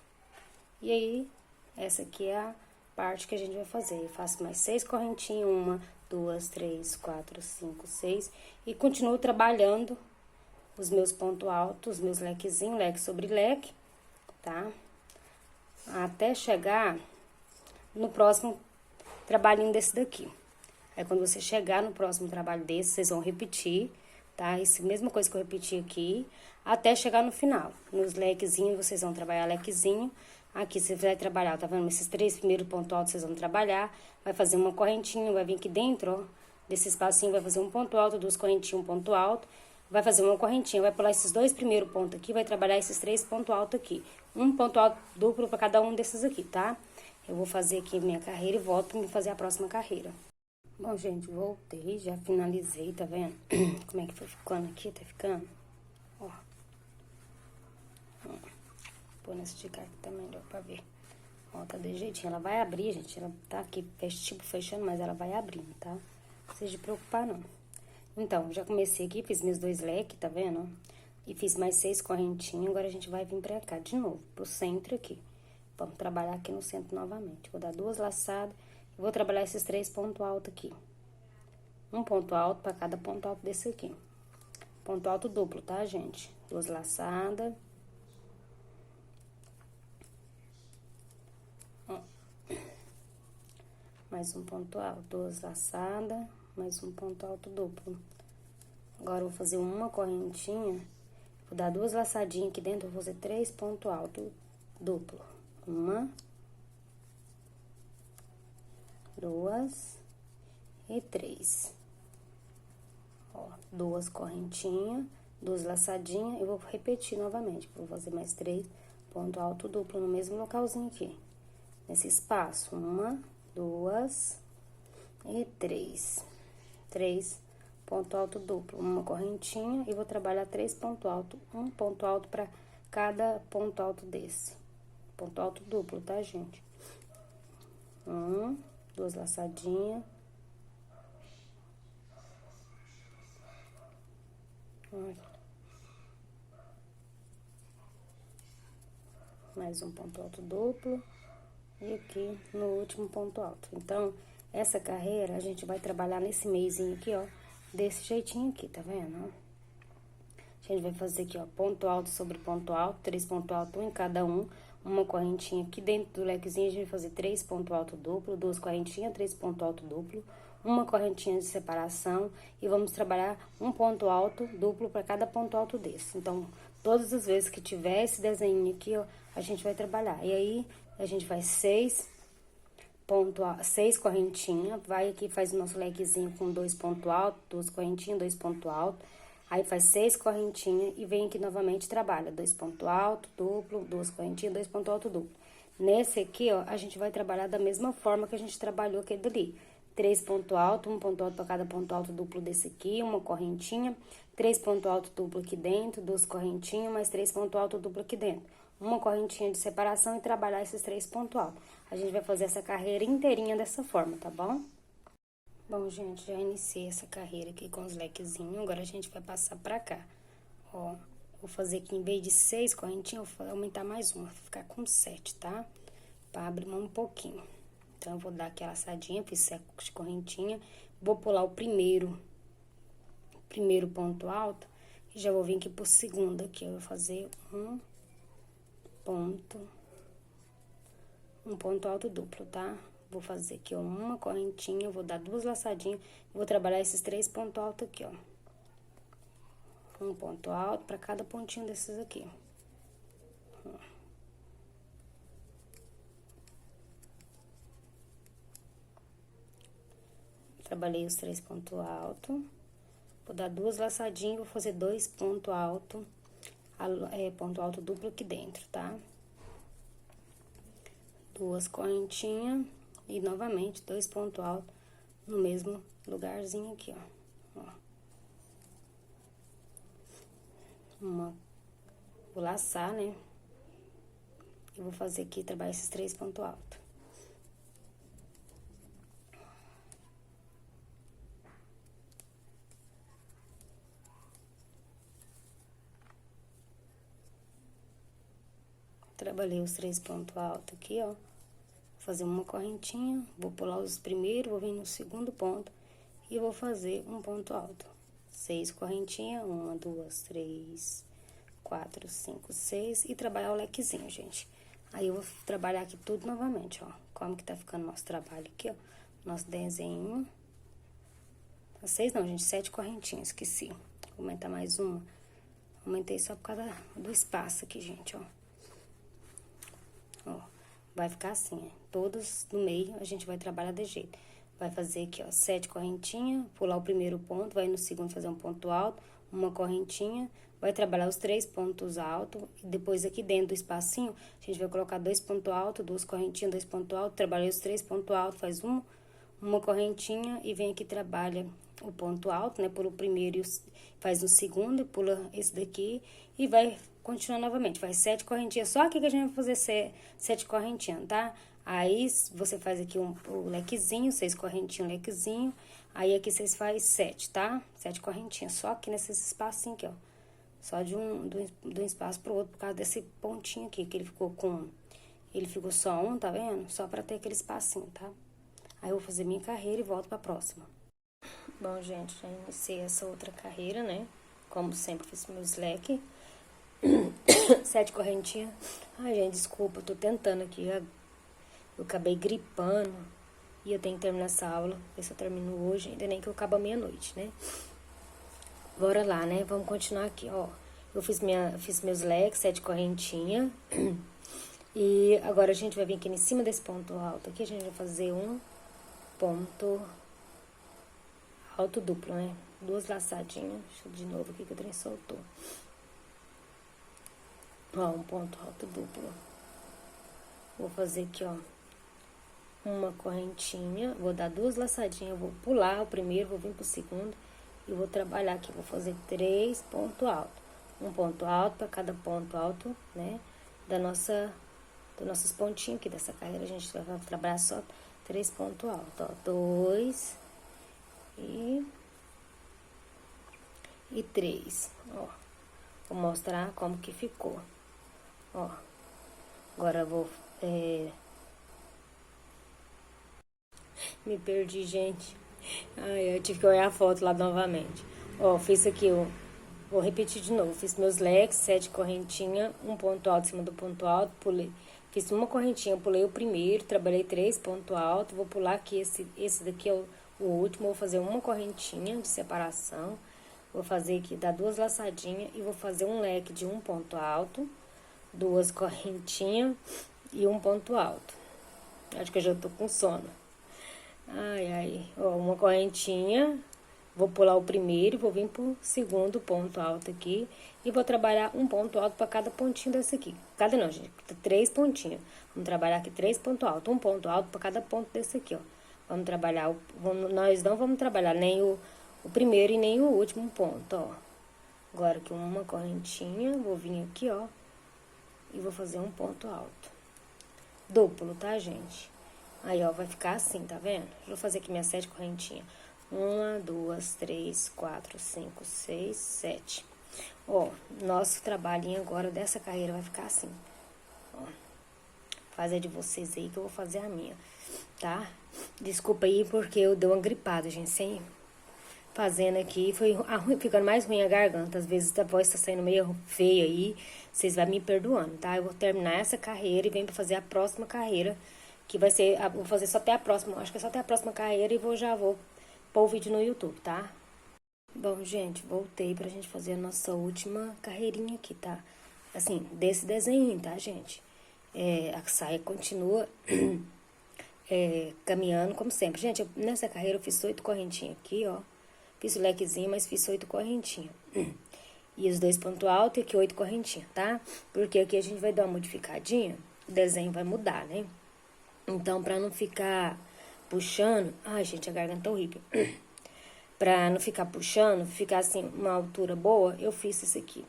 E aí, essa aqui é a parte que a gente vai fazer. Eu faço mais 6 correntinhas, 1, 2, 3, 4, 5, 6. E continuo trabalhando os meus pontos altos, os meus lequezinhos, leque sobre leque. tá? Até chegar no próximo trabalhinho desse daqui. Aí, quando você chegar no próximo trabalho desse, vocês vão repetir, tá? Essa mesma coisa que eu repeti aqui, até chegar no final. Nos lequezinhos, vocês vão trabalhar lequezinho. Aqui, você vai trabalhar, tá vendo? Esses 3 primeiros pontos altos, vocês vão trabalhar. Vai fazer uma correntinha, vai vir aqui dentro, ó, desse espacinho, vai fazer um ponto alto, 2 correntinhas, um ponto alto. Vai fazer uma correntinha, vai pular esses 2 primeiros pontos aqui, vai trabalhar esses 3 pontos altos aqui. Um ponto alto duplo pra cada um desses aqui, tá? Eu vou fazer aqui minha carreira e volto pra fazer a próxima carreira. Bom, gente, voltei, já finalizei, tá vendo? Como é que foi ficando aqui, tá ficando? Ó. Vou esticar aqui tá melhor pra ver. Ó, tá desse jeitinho. Ela vai abrir, gente. Ela tá aqui, tipo, fechando, mas ela vai abrindo, tá? Não precisa de preocupar, não. Então, já comecei aqui, fiz meus 2 leques, tá vendo? E fiz mais 6 correntinhas. Agora, a gente vai vir pra cá de novo, pro centro aqui. Vamos trabalhar aqui no centro novamente. Vou dar 2 laçadas e vou trabalhar esses 3 pontos altos aqui. Um ponto alto pra cada ponto alto desse aqui. Ponto alto duplo, tá, gente? 2 laçadas. Mais um ponto alto, 2 laçadas, mais um ponto alto duplo. Agora, eu vou fazer uma correntinha, vou dar 2 laçadinhas aqui dentro, vou fazer 3 pontos altos duplo. 1, 2 e 3. Ó, 2 correntinhas, 2 laçadinhas, eu vou repetir novamente, vou fazer mais 3 pontos alto duplo no mesmo localzinho aqui. Nesse espaço, 1, 2 e 3. 3 ponto alto duplo, uma correntinha e vou trabalhar 3 pontos alto, um ponto alto para cada ponto alto desse. Ponto alto duplo, tá, gente? 2 laçadinhas. Mais um ponto alto duplo. E aqui no último ponto alto. Então, essa carreira a gente vai trabalhar nesse meizinho aqui, ó. Desse jeitinho aqui, tá vendo? A gente vai fazer aqui, ó, ponto alto sobre ponto alto, 3 pontos altos, um em cada um. Uma correntinha aqui dentro do lequezinho, a gente vai fazer 3 pontos alto duplo, 2 correntinhas, 3 pontos alto duplo. Uma correntinha de separação e vamos trabalhar um ponto alto duplo para cada ponto alto desse. Então, todas as vezes que tiver esse desenho aqui, ó, a gente vai trabalhar. E aí, a gente faz 6 correntinhas, vai aqui, faz o nosso lequezinho com 2 pontos altos, 2 correntinhas, 2 pontos altos. Aí, faz 6 correntinhas e vem aqui novamente, trabalha 2 pontos altos, duplo, 2 correntinhas, 2 pontos altos, duplo. Nesse aqui, ó, a gente vai trabalhar da mesma forma que a gente trabalhou aquele dali. 3 pontos altos, um ponto alto para cada ponto alto duplo desse aqui, uma correntinha, 3 pontos altos duplo aqui dentro, 2 correntinhas, mais 3 pontos altos duplo aqui dentro. Uma correntinha de separação e trabalhar esses 3 pontos altos. A gente vai fazer essa carreira inteirinha dessa forma, tá bom? Bom, gente, já iniciei essa carreira aqui com os lequezinhos, agora a gente vai passar pra cá. Ó, vou fazer aqui, em vez de 6 correntinhas, eu vou aumentar mais uma, vou ficar com 7, tá? Pra abrir um pouquinho. Então, eu vou dar aqui a laçadinha, fiz 7 correntinhas, vou pular o primeiro ponto alto, e já vou vir aqui pro segundo aqui, eu vou fazer um ponto alto duplo, tá? Vou fazer aqui, ó, uma correntinha, vou dar 2 laçadinhas, vou trabalhar esses 3 pontos altos aqui, ó. Um ponto alto pra cada pontinho desses aqui. Trabalhei os 3 pontos altos, vou dar 2 laçadinhas, vou fazer 2 pontos altos, ponto alto duplo aqui dentro, tá? 2 correntinhas e novamente 2 pontos altos no mesmo lugarzinho aqui, ó. Vou laçar, né? E vou fazer aqui, trabalhar esses 3 pontos altos. Trabalhei os 3 pontos altos aqui, ó. Vou fazer uma correntinha, vou pular os primeiros, vou vir no segundo ponto e vou fazer um ponto alto. 6 correntinhas, 1, 2, 3, 4, 5, 6 e trabalhar o lequezinho, gente. Aí eu vou trabalhar aqui tudo novamente, ó. Como que tá ficando nosso trabalho aqui, ó. Nosso desenho. 6 não, gente, 7 correntinhas, esqueci. Vou aumentar mais uma. Aumentei só por causa do espaço aqui, gente, ó. Ó, vai ficar assim, ó. Todos no meio a gente vai trabalhar desse jeito. Vai fazer aqui, ó, 7 correntinhas, pular o primeiro ponto, vai no segundo fazer um ponto alto, uma correntinha, vai trabalhar os 3 pontos altos, e depois aqui dentro do espacinho, a gente vai colocar 2 pontos altos, 2 correntinhas, 2 pontos altos, trabalhei os 3 pontos altos, faz uma correntinha e vem aqui, trabalha o ponto alto, né, pula o primeiro e faz o segundo, pula esse daqui e vai continuar novamente, faz 7 correntinhas, só aqui que a gente vai fazer 7 correntinhas, tá? Aí, você faz aqui o lequezinho, 6 correntinhas, lequezinho, aí aqui vocês fazem 7, tá? 7 correntinhas, só aqui nesses espacinhos aqui, ó. Só de um espaço pro outro, por causa desse pontinho aqui, que ele ficou só um, tá vendo? Só pra ter aquele espacinho, tá? Aí eu vou fazer minha carreira e volto pra próxima. Bom, gente, já iniciei essa outra carreira, né? Como sempre, fiz meu slack. 7 correntinhas. Ai, gente, desculpa, eu tô tentando aqui. Eu acabei gripando e eu tenho que terminar essa aula. Ver se eu termino hoje, ainda nem que eu acabo à meia-noite, né? Bora lá, né? Vamos continuar aqui, ó. Eu fiz meus leques, 7 correntinhas. E agora a gente vai vir aqui em cima desse ponto alto aqui, a gente vai fazer um ponto alto duplo, né? 2 laçadinhas. Deixa eu de novo aqui que o trem soltou. Ó, um ponto alto duplo. Vou fazer aqui, ó, uma correntinha, vou dar 2 laçadinhas, vou pular o primeiro, vou vir pro segundo e vou trabalhar aqui, vou fazer 3 pontos altos. Um ponto alto para cada ponto alto, né, dos nossos pontinhos aqui dessa carreira, a gente vai trabalhar só 3 pontos altos, ó, 2 e 3, ó. Vou mostrar como que ficou, ó. Agora eu vou, me perdi, gente. Ai, eu tive que olhar a foto lá novamente. Ó, fiz aqui, ó. Vou repetir de novo. Fiz meus leques, 7 correntinhas, um ponto alto em cima do ponto alto, pulei. Fiz uma correntinha, pulei o primeiro, trabalhei 3 pontos altos. Vou pular aqui, esse daqui é o último. Vou fazer uma correntinha de separação. Vou fazer aqui, dar 2 laçadinhas e vou fazer um leque de um ponto alto, 2 correntinhas e um ponto alto. Acho que eu já tô com sono. Ai, ai, ó, uma correntinha, vou pular o primeiro, vou vir pro segundo ponto alto aqui e vou trabalhar um ponto alto para cada pontinho desse aqui. Cada não, gente, 3 pontinhos. Vamos trabalhar aqui 3 pontos altos, um ponto alto para cada ponto desse aqui, ó. Vamos trabalhar, nós não vamos trabalhar nem o primeiro e nem o último ponto, ó. Agora aqui uma correntinha, vou vir aqui, ó, e vou fazer um ponto alto. Duplo, tá, gente? Aí, ó, vai ficar assim, tá vendo? Vou fazer aqui minhas 7 correntinhas. 1, 2, 3, 4, 5, 6, 7. Ó, nosso trabalhinho agora dessa carreira vai ficar assim. Ó, faz a de vocês aí que eu vou fazer a minha, tá? Desculpa aí porque eu dei uma gripada, gente, sem fazendo aqui. Foi ficando mais ruim a garganta. Às vezes a voz tá saindo meio feia aí. Vocês vão me perdoando, tá? Eu vou terminar essa carreira e venho pra fazer a próxima carreira. Que vai ser, vou fazer só até a próxima, acho que é só até a próxima carreira e já vou pôr o vídeo no YouTube, tá? Bom, gente, voltei pra gente fazer a nossa última carreirinha aqui, tá? Assim, desse desenho, tá, gente? A saia continua caminhando como sempre. Gente, nessa carreira eu fiz 8 correntinhas aqui, ó. Fiz o lequezinho, mas fiz 8 correntinhas. E os 2 pontos altos e aqui 8 correntinhas, tá? Porque aqui a gente vai dar uma modificadinha, o desenho vai mudar, né? Então, pra não ficar puxando... Ai, gente, a garganta tá horrível. Pra não ficar puxando, ficar assim, uma altura boa, eu fiz isso aqui,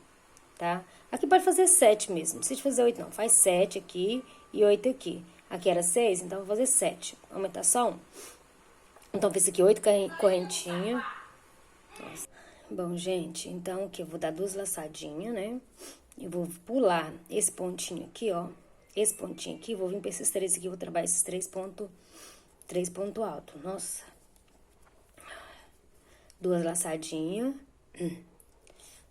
tá? Aqui pode fazer 7 mesmo, não precisa de fazer 8 não. Faz 7 aqui e 8 aqui. Aqui era 6, então vou fazer 7. Aumentar só 1. Então, fiz aqui 8 correntinhas. Bom, gente, então aqui eu vou dar 2 laçadinhas, né? Eu vou pular esse pontinho aqui, ó. Esse pontinho aqui, vou vir pra esses 3 aqui, vou trabalhar esses 3 pontos altos. Nossa. 2 laçadinhas.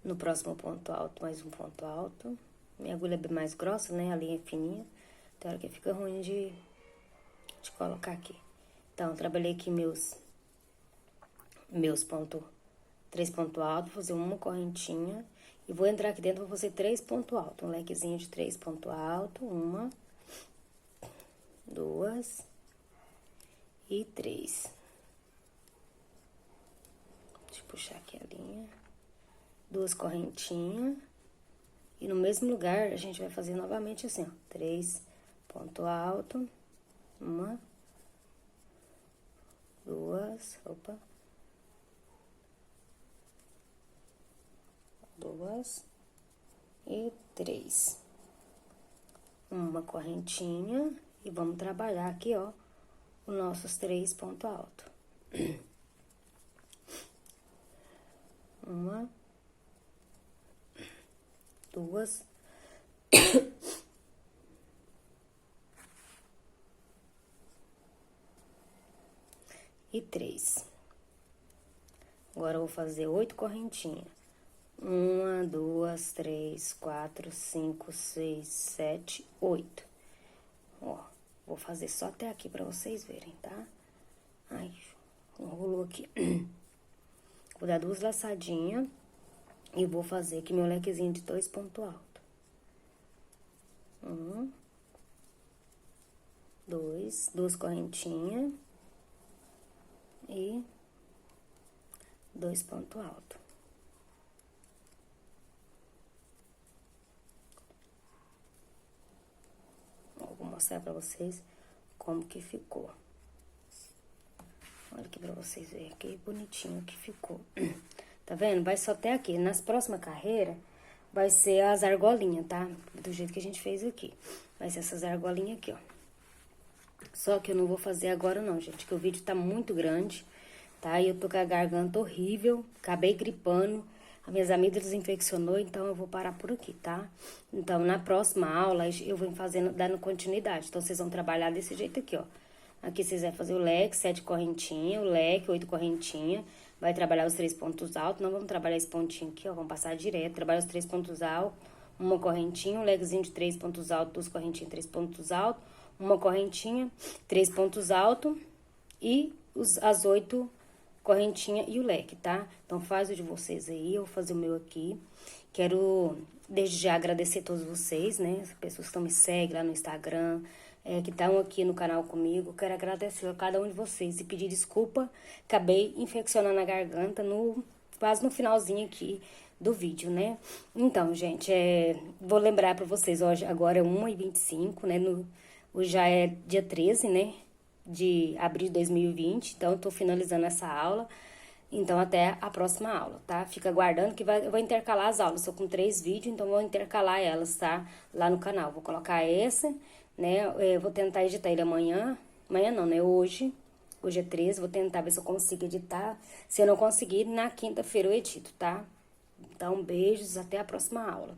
No próximo ponto alto, mais um ponto alto. Minha agulha é bem mais grossa, né? A linha é fininha. Tem hora que fica ruim de colocar aqui. Então, trabalhei aqui meus pontos, 3 pontos altos, vou fazer uma correntinha. E vou entrar aqui dentro, vou fazer 3 pontos altos. Um lequezinho de 3 pontos altos. 1, 2 e 3. Deixa eu puxar aqui a linha. 2 correntinhas. E no mesmo lugar, a gente vai fazer novamente assim, ó. 3 pontos altos. 1, 2, opa. 2 e 3. Uma correntinha e vamos trabalhar aqui, ó, os nossos 3 pontos altos. 1, 2 e 3. Agora eu vou fazer 8 correntinhas. 1, 2, 3, 4, 5, 6, 7, 8. Ó, vou fazer só até aqui pra vocês verem, tá? Ai, enrolou aqui. Vou dar 2 laçadinhas e vou fazer aqui meu lequezinho de 2 pontos altos. 1, 2, 2 correntinhas e 2 pontos altos. Vou mostrar pra vocês como que ficou. Olha aqui pra vocês verem que bonitinho que ficou. Tá vendo? Vai só até aqui. Nas próximas carreiras, vai ser as argolinhas, tá? Do jeito que a gente fez aqui. Vai ser essas argolinhas aqui, ó. Só que eu não vou fazer agora não, gente, que o vídeo tá muito grande, tá? E eu tô com a garganta horrível, acabei gripando, as minhas amígdalas infeccionou, então eu vou parar por aqui, tá? Então, na próxima aula, eu vou fazendo, dando continuidade. Então, vocês vão trabalhar desse jeito aqui, ó. Aqui vocês vão fazer o leque, 7 correntinhas, o leque, 8 correntinhas. Vai trabalhar os 3 pontos altos, não vamos trabalhar esse pontinho aqui, ó, vamos passar direto. Trabalha os 3 pontos altos, uma correntinha, um lequezinho de 3 pontos altos, 2 correntinhas, 3 pontos altos, uma correntinha, 3 pontos altos e as 8 correntinhas e o leque, tá? Então, faz o de vocês aí, eu vou fazer o meu aqui. Quero, desde já, agradecer a todos vocês, né? As pessoas que estão me seguem lá no Instagram, que estão aqui no canal comigo. Quero agradecer a cada um de vocês e pedir desculpa. Acabei infeccionando a garganta quase no finalzinho aqui do vídeo, né? Então, gente, vou lembrar pra vocês, hoje, agora é 1h25, né? Hoje já é dia 13, né? De abril de 2020, então eu tô finalizando essa aula. Então, até a próxima aula, tá? Fica aguardando que eu vou intercalar as aulas. Tô com 3 vídeos, então vou intercalar elas, tá? Lá no canal. Vou colocar esse, né? Eu vou tentar editar ele amanhã. Amanhã não, né? Hoje. Hoje é 13, vou tentar ver se eu consigo editar. Se eu não conseguir, na quinta-feira eu edito, tá? Então, beijos, até a próxima aula.